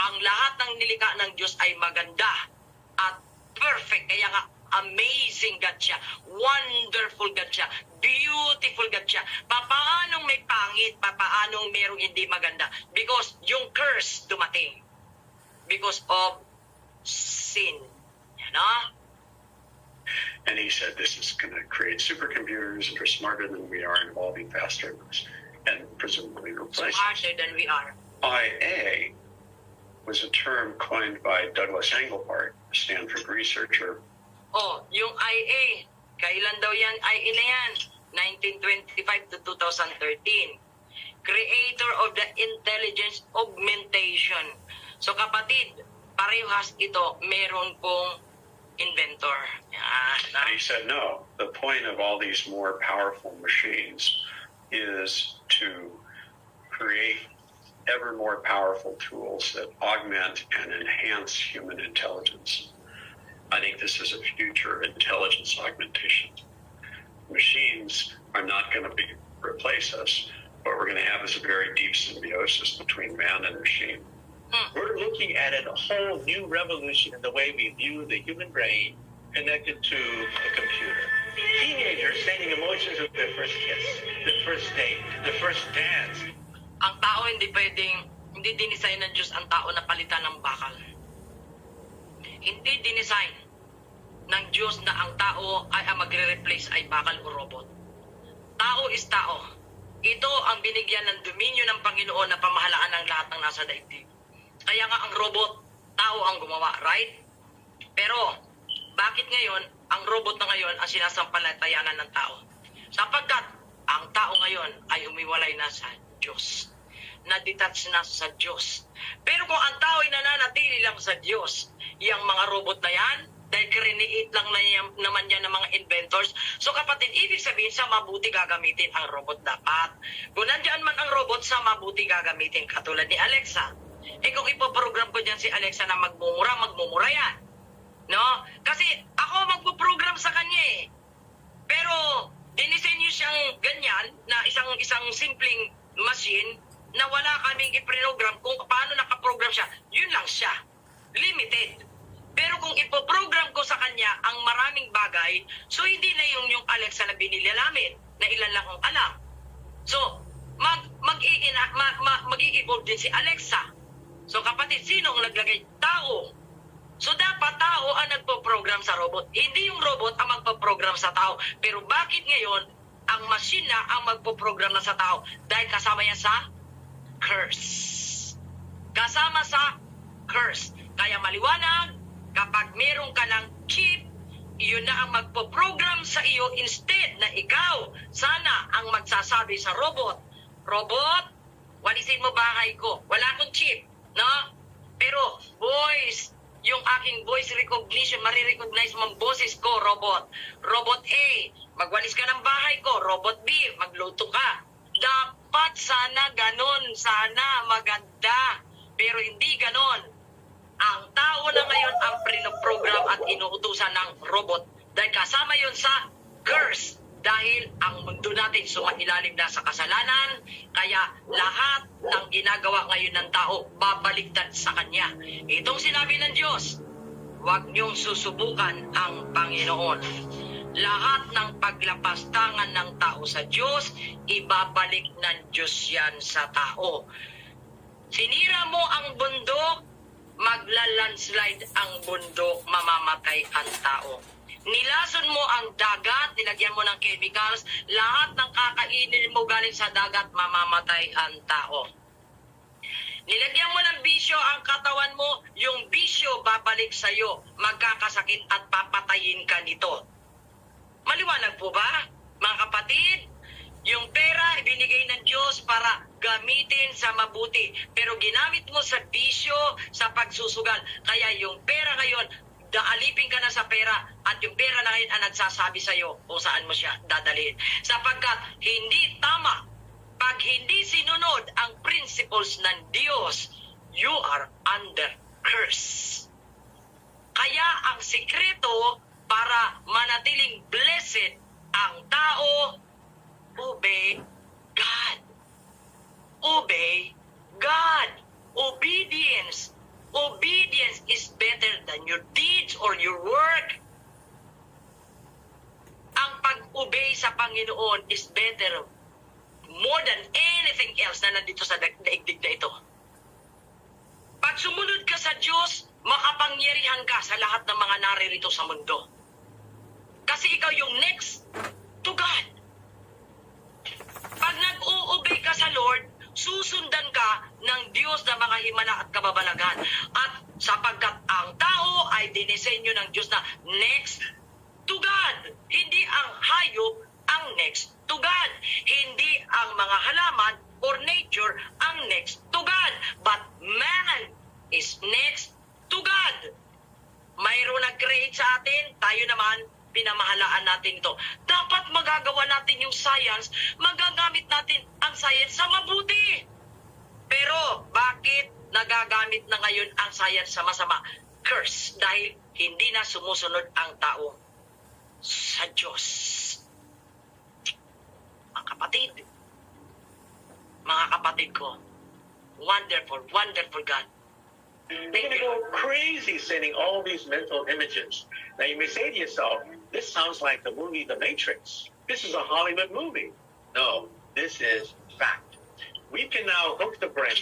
Ang lahat ng nilikha ng Diyos ay maganda at perfect. Kaya nga, amazing God siya. Wonderful God siya. Beautiful God siya. Papaanong may pangit? Papaanong merong hindi maganda? Because yung curse dumating. Because of sin. Yan, And he said this is going to create supercomputers that are smarter than we are and evolving faster than us, and presumably replace us. Smarter than we are. IA was a term coined by Douglas Engelbart, a Stanford researcher. Oh, yung IA, kailan daw yan IA na yan? 1925 to 2013. Creator of the intelligence augmentation. So kapatid, parehas ito, meron pong inventor. And he said, no, the point of all these more powerful machines is to create ever more powerful tools that augment and enhance human intelligence. I think this is a future intelligence augmentation. Machines are not going to replace us. What we're going to have is a very deep symbiosis between man and machine. We're looking at a whole new revolution in the way we view the human brain connected to a computer. Teenagers sending emotions of their first kiss, their first date, their first dance. Ang tao hindi dinisign ng Diyos ang tao na palitan ng bakal. Hindi dinesign. ng Diyos na ang tao ay ang magre-replace ay bakal o robot. Tao is tao. Ito ang binigyan ng dominyo ng Panginoon na pamahalaan ng lahat ng nasa daigdig. Kaya nga ang robot, tao ang gumawa, right? Pero, bakit ngayon, ang robot na ngayon ang sinasampalatayanan ng tao? Sapagkat, ang tao ngayon ay humiwalay na sa Diyos. Na-detach na sa Diyos. Pero kung ang tao ay nananatili lang sa Diyos, yung mga robot na yan, dahil create lang naman yan ng mga inventors. So kapatid, ibig sabihin sa mabuti gagamitin ang robot dapat. Kung nandiyan man ang robot, sa mabuti gagamitin. Katulad ni Alexa. Kung ipoprogram ko dyan si Alexa na magmumura yan. No? Kasi ako magpo-program sa kanya eh. Pero dinisenyo siyang ganyan na isang simpleng machine na wala kaming i-program kung paano nakaprogram siya. Yun lang siya. Limited. Pero kung ipoprogram ko sa kanya ang maraming bagay, so hindi na yung Alexa na binili namin, na ilan lang ang alam. So, mag-i-evolve din si Alexa. So kapatid, sino ang naglagay? Tao. So dapat tao ang nagpo-program sa robot. Hindi yung robot ang magpo-program sa tao. Pero bakit ngayon, ang machine na ang magpo-program na sa tao? Dahil kasama yan sa curse. Kasama sa curse. Kaya maliwanag, kapag meron ka ng chip, yun na ang magpo-program sa iyo instead na ikaw sana ang magsasabi sa robot, Robot, walisin mo bahay ko. Wala akong chip, no? Pero voice, yung aking voice recognition, marirecognize mong boses ko, robot. Robot A, magwalis ka ng bahay ko. Robot B, magluto ka. Dapat sana ganon, sana maganda. Pero hindi ganon. Ang tao na ngayon ang pinoprogram at inuutusan ng robot dahil kasama yun sa curse. Dahil ang mundo natin sumailalim na sa kasalanan, kaya lahat ng ginagawa ngayon ng tao babaliktad sa kanya. Itong sinabi ng Diyos, huwag niyong susubukan ang Panginoon. Lahat ng paglapastangan ng tao sa Diyos, ibabalik ng Diyos yan sa tao. Sinira mo ang bundok, magla-landslide ang bundok, mamamatay ang tao. Nilason mo ang dagat, nilagyan mo ng chemicals, lahat ng kakainin mo galing sa dagat, mamamatay ang tao. Nilagyan mo ng bisyo ang katawan mo, yung bisyo babalik sa iyo, magkakasakit at papatayin ka nito. Maliwanag po ba, mga kapatid? Yung pera ibinigay ng Diyos para gamitin sa mabuti, pero ginamit mo sa bisyo, sa pagsusugal. Kaya yung pera ngayon, daalipin ka na sa pera at yung pera na ngayon ang nagsasabi sa iyo kung saan mo siya dadalhin. Sapagkat hindi tama. Pag hindi sinunod ang principles ng Diyos, you are under curse. Kaya ang sikreto para manatiling blessed ang tao, obey God. Obey God. Obedience. Obedience is better than your deeds or your work. Ang pag-obey sa Panginoon is better more than anything else na nandito sa daigdig na ito. Pag sumunod ka sa Diyos, makapangyarihan ka sa lahat ng mga naririto sa mundo. Kasi ikaw yung next to God. Pag nag-o-obey ka sa Lord, susundan ka ng Diyos na mga himala at kababalagan. At sapagkat ang tao ay dinisenyo ng Diyos na next to God. Hindi ang hayop ang next to God. Hindi ang mga halaman or nature ang next to God. But man is next to God. Mayroon nag-create sa atin, tayo naman pinamahalaan natin ito. Dapat magagawa natin yung science, magagamit natin ang science sa mabuti. Pero bakit nagagamit na ngayon ang science sa masama? Curse, dahil hindi na sumusunod ang tao sa Diyos. Mga kapatid ko, wonderful, wonderful God. They're going to go crazy sending all these mental images. Now you may say to yourself, this sounds like the movie The Matrix. This is a Hollywood movie. No, this is fact. We can now hook the brain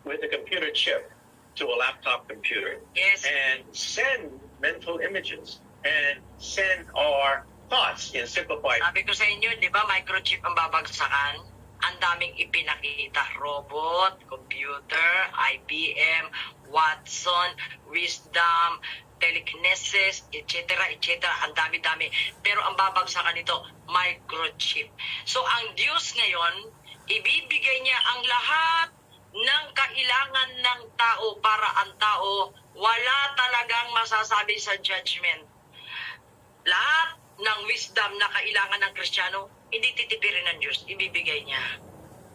with a computer chip to a laptop computer and send mental images and send our thoughts in simplified. Sabi ko sa inyo, di ba, microchip ang babagsakan? Ang daming ipinakita. Robot, computer, IBM, Watson, Wisdom, telekinesis, etc., etc. Ang dami-dami. Pero ang babagsakan nito, microchip. So, ang Diyos ngayon, ibibigay niya ang lahat ng kailangan ng tao para ang tao wala talagang masasabi sa judgment. Lahat ng wisdom na kailangan ng Kristiyano, hindi titipirin ng Diyos, ibibigay niya.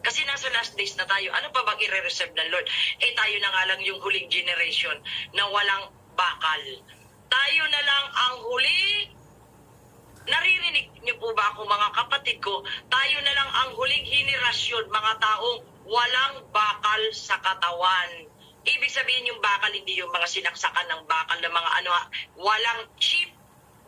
Kasi nasa last days na tayo, ano pa bang i-reserve ng Lord? Tayo na nga lang yung huling generation na walang bakal. Tayo na lang ang huli. Naririnig niyo po ba ako, mga kapatid ko? Tayo na lang ang huling henerasyon, mga taong walang bakal sa katawan. Ibig sabihin yung bakal, hindi yung mga sinaksakan ng bakal ng mga ano, walang chip,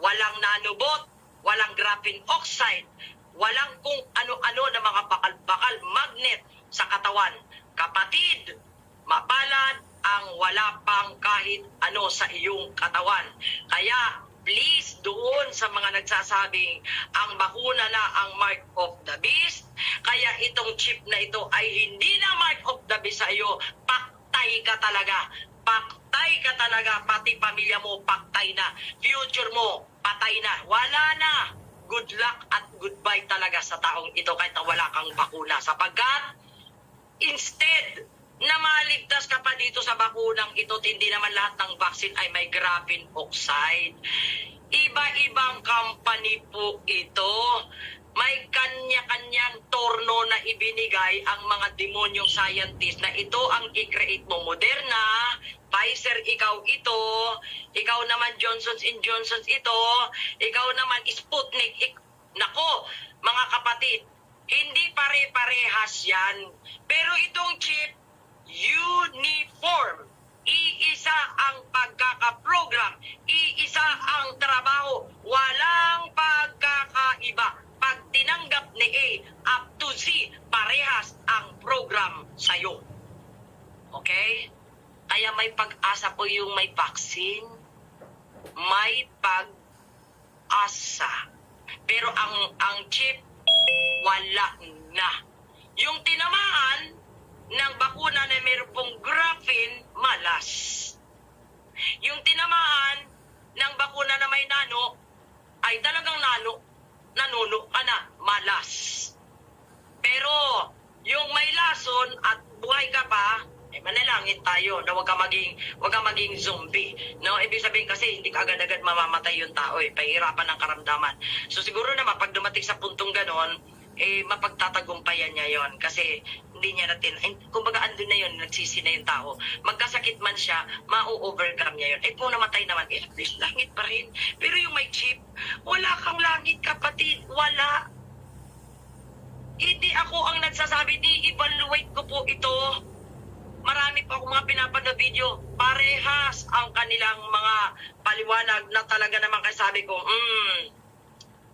walang nanobot, walang graphene oxide, walang kung ano-ano na mga bakal-bakal, magnet sa katawan. Kapatid, mapalad ang wala pang kahit ano sa iyong katawan. Kaya, please, doon sa mga nagsasabing ang bakuna na ang mark of the beast, kaya itong chip na ito ay hindi na mark of the beast sa iyo, paktay ka talaga. Paktay ka talaga, pati pamilya mo, paktay na. Future mo, patay na. Wala na. Good luck at goodbye talaga sa taong ito kahit na wala kang bakuna. Sapagkat, instead na maligtas ka pa dito sa bakunang ito, hindi naman lahat ng vaccine ay may graphene oxide. Iba-ibang company po ito. May kanya-kanyang torno na ibinigay ang mga demonyong scientist na ito ang i-create mo. Moderna, Pfizer, ikaw ito, ikaw naman Johnson & Johnson ito, ikaw naman Sputnik. Nako, mga kapatid, hindi pare-parehas yan. Pero itong chip, uniform. Iisa ang pagkakaprogram, iisa ang trabaho, walang pagkakaiba. Pag tinanggap ni A up to Z, parehas ang program sa'yo. Okay? Kaya may pag-asa po yung may vaccine. May pag-asa. Pero ang chip, wala na. Yung tinamaan ng bakuna na meron pong graphene, malas. Yung tinamaan ng bakuna na may nano, ay talagang nanuno ka na, malas. Pero, yung may lason at buhay ka pa, manalangin tayo na wag ka maging zombie. No? Ibig sabihin kasi, hindi ka agad-agad mamamatay yung tao, pahirapan ng karamdaman. So, siguro naman, pag dumating sa puntong ganon, mapagtatagumpayan niya yon kasi hindi niya natin, kumbaga andun na yun, nagsisi na yung tao. Magkasakit man siya, ma-overcome niya yun. Kung namatay naman, at least langit pa rin. Pero yung may chip, wala kang langit, kapatid, wala. Hindi ako ang nagsasabi, i-evaluate ko po ito. Marami pa akong mga pinapanood video, parehas ang kanilang mga paliwanag na talaga naman kasabi ko,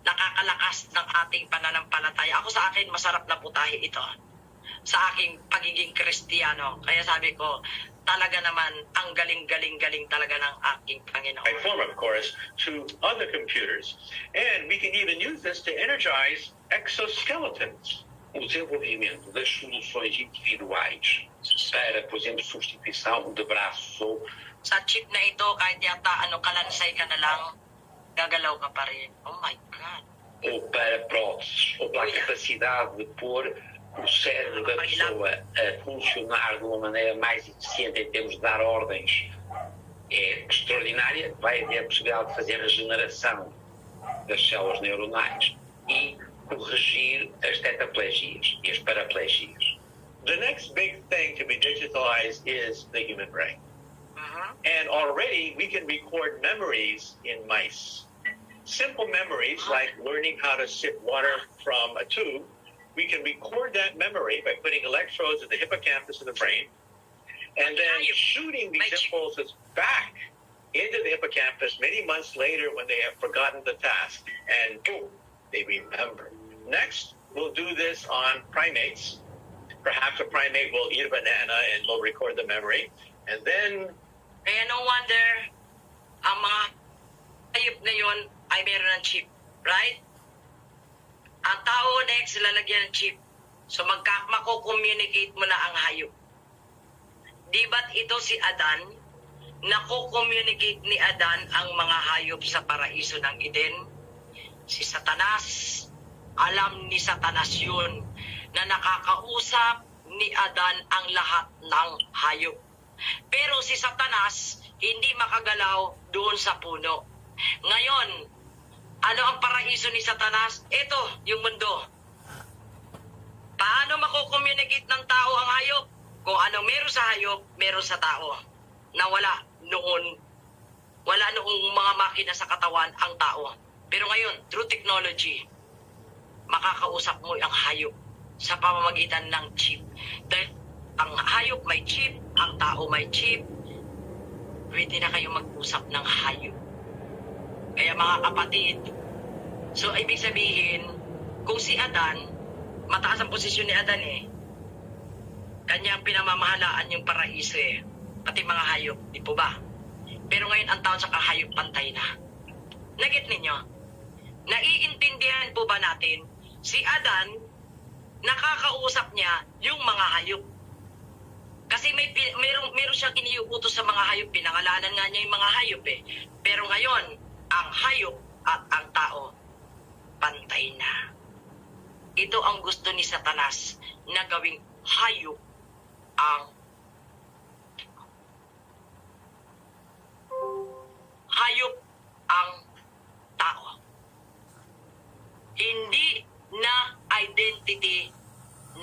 nakakalakas ng ating pananampalataya. Ako sa akin, masarap na putahe ito sa aking pagiging Kristiyano. Kaya sabi ko, talaga naman, ang galing-galing-galing talaga ng aking Panginoon. I form, of course, to other computers. And we can even use this to energize exoskeletons. O desenvolvimento das soluções individuais para, por exemplo, substituição de braço. Sa chip na ito, kahit yata kalansay ka na lang, gagalaw ka pa rin. Oh my God. Ou para próteses, ou para a capacidade de pôr o cérebro da pessoa a funcionar de uma maneira mais eficiente em termos de dar ordens. É extraordinária. Vai haver a possibilidade de fazer regeneração das células neuronais e corrigir as tetraplegias e as paraplegias. The next big thing to be digitalized is the human brain. And already we can record memories in mice. Simple memories like learning how to sip water from a tube. We can record that memory by putting electrodes in the hippocampus of the brain and then shooting these impulses back into the hippocampus many months later when they have forgotten the task, and boom, they remember. Next, we'll do this on primates. Perhaps a primate will eat a banana and will record the memory. And then... no wonder ang mga hayop ngayon ay meron ng chip, right? Ang tao next, lalagyan ng chip. So mako-communicate mo na ang hayop. Di ba't ito si Adan? Nako-communicate ni Adan ang mga hayop sa paraiso ng Eden? Si Satanas, alam ni Satanas yun na nakakausap ni Adan ang lahat ng hayop. Pero si Satanas, hindi makagalaw doon sa puno. Ngayon, ano ang paraiso ni Satanas? Ito, yung mundo. Paano mako-communicate ng tao ang hayop? Kung ano meron sa hayop, meron sa tao. Na wala noong mga makina sa katawan ang tao. Pero ngayon, through technology, makakausap mo ang hayop sa pamamagitan ng chip. Dahil ang hayop may chip, ang tao may chip, pwede na kayo mag-usap ng hayop. Kaya mga kapatid, so ibig sabihin, kung si Adan, mataas ang posisyon ni Adan kanyang pinamamahalaan yung paraiso pati mga hayop, di po ba? Pero ngayon ang tao sa kahayop pantay na. Nagit ninyo? Naiintindihan po ba natin, si Adan, nakakausap niya yung mga hayop. Kasi meron siyang iniuutos sa mga hayop, pinangalanan nga niya yung mga hayop Pero ngayon, ang hayop at ang tao, pantay na. Ito ang gusto ni Satanas na gawing hayop ang tao. Hindi na identity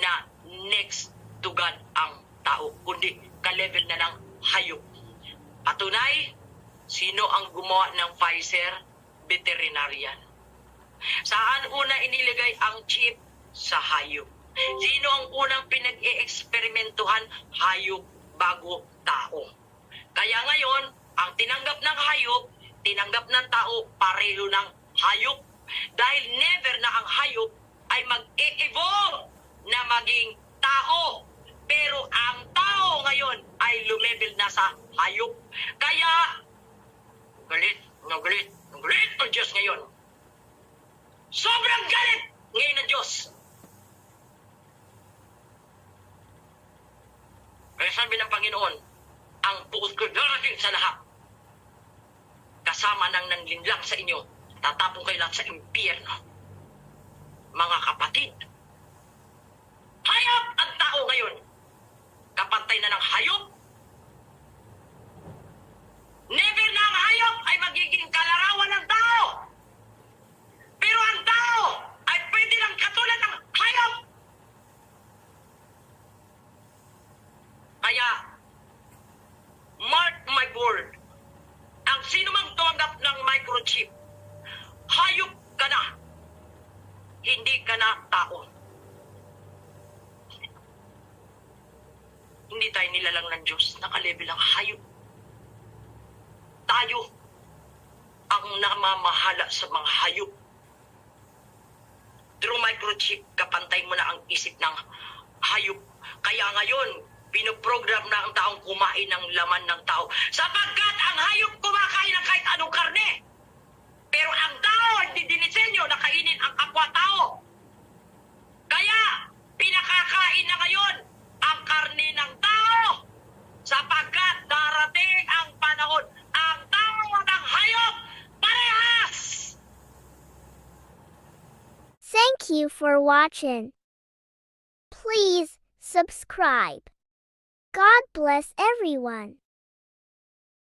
na next to God ang tao, kundi ka-level na ng hayop. Patunay, sino ang gumawa ng Pfizer? Veterinarian. Saan una iniligay ang chip? Sa hayop. Sino ang unang pinag-e-eksperimentuhan? Hayop bago tao. Kaya ngayon, ang tinanggap ng hayop, tinanggap ng tao, pareho ng hayop. Dahil never na ang hayop ay mag-e-evolve na maging tao. Pero ang tao ngayon ay lumevel na sa hayop. Kaya, galit ang Diyos ngayon. Sobrang galit ngayon ng Diyos. Kaya sabi ng Panginoon, ang puot ko darating sa lahat. Kasama ng nanlinlang sa inyo, tatapong kayo lahat sa impyerno. Mga kapatid, hayop ang tao ngayon. Kapantay na ng hayop. Never na ang hayop ay magiging kalarawan ng tao. Pero ang tao ay pwede lang katulad ng hayop. Kaya, mark my word, ang sino mang tumanggap ng microchip, hayop ka na, hindi ka na tao. Hindi tayo nilalang ng Diyos, naka-level ang hayop. Tayo ang namamahala sa mga hayop. Through microchip, kapantay mo na ang isip ng hayop. Kaya ngayon, pinoprogram na ang taong kumain ng laman ng tao. Sapagkat ang hayop kumakain ng kahit anong karne. Pero ang tao, hindi dinisenyo na kainin ang kapwa-tao. Kaya, pinakakain na ngayon ang karne ng tao. Sapagkat darating ang panahon, ang tao at ang hayop, parehas! Thank you for watching. Please subscribe. God bless everyone.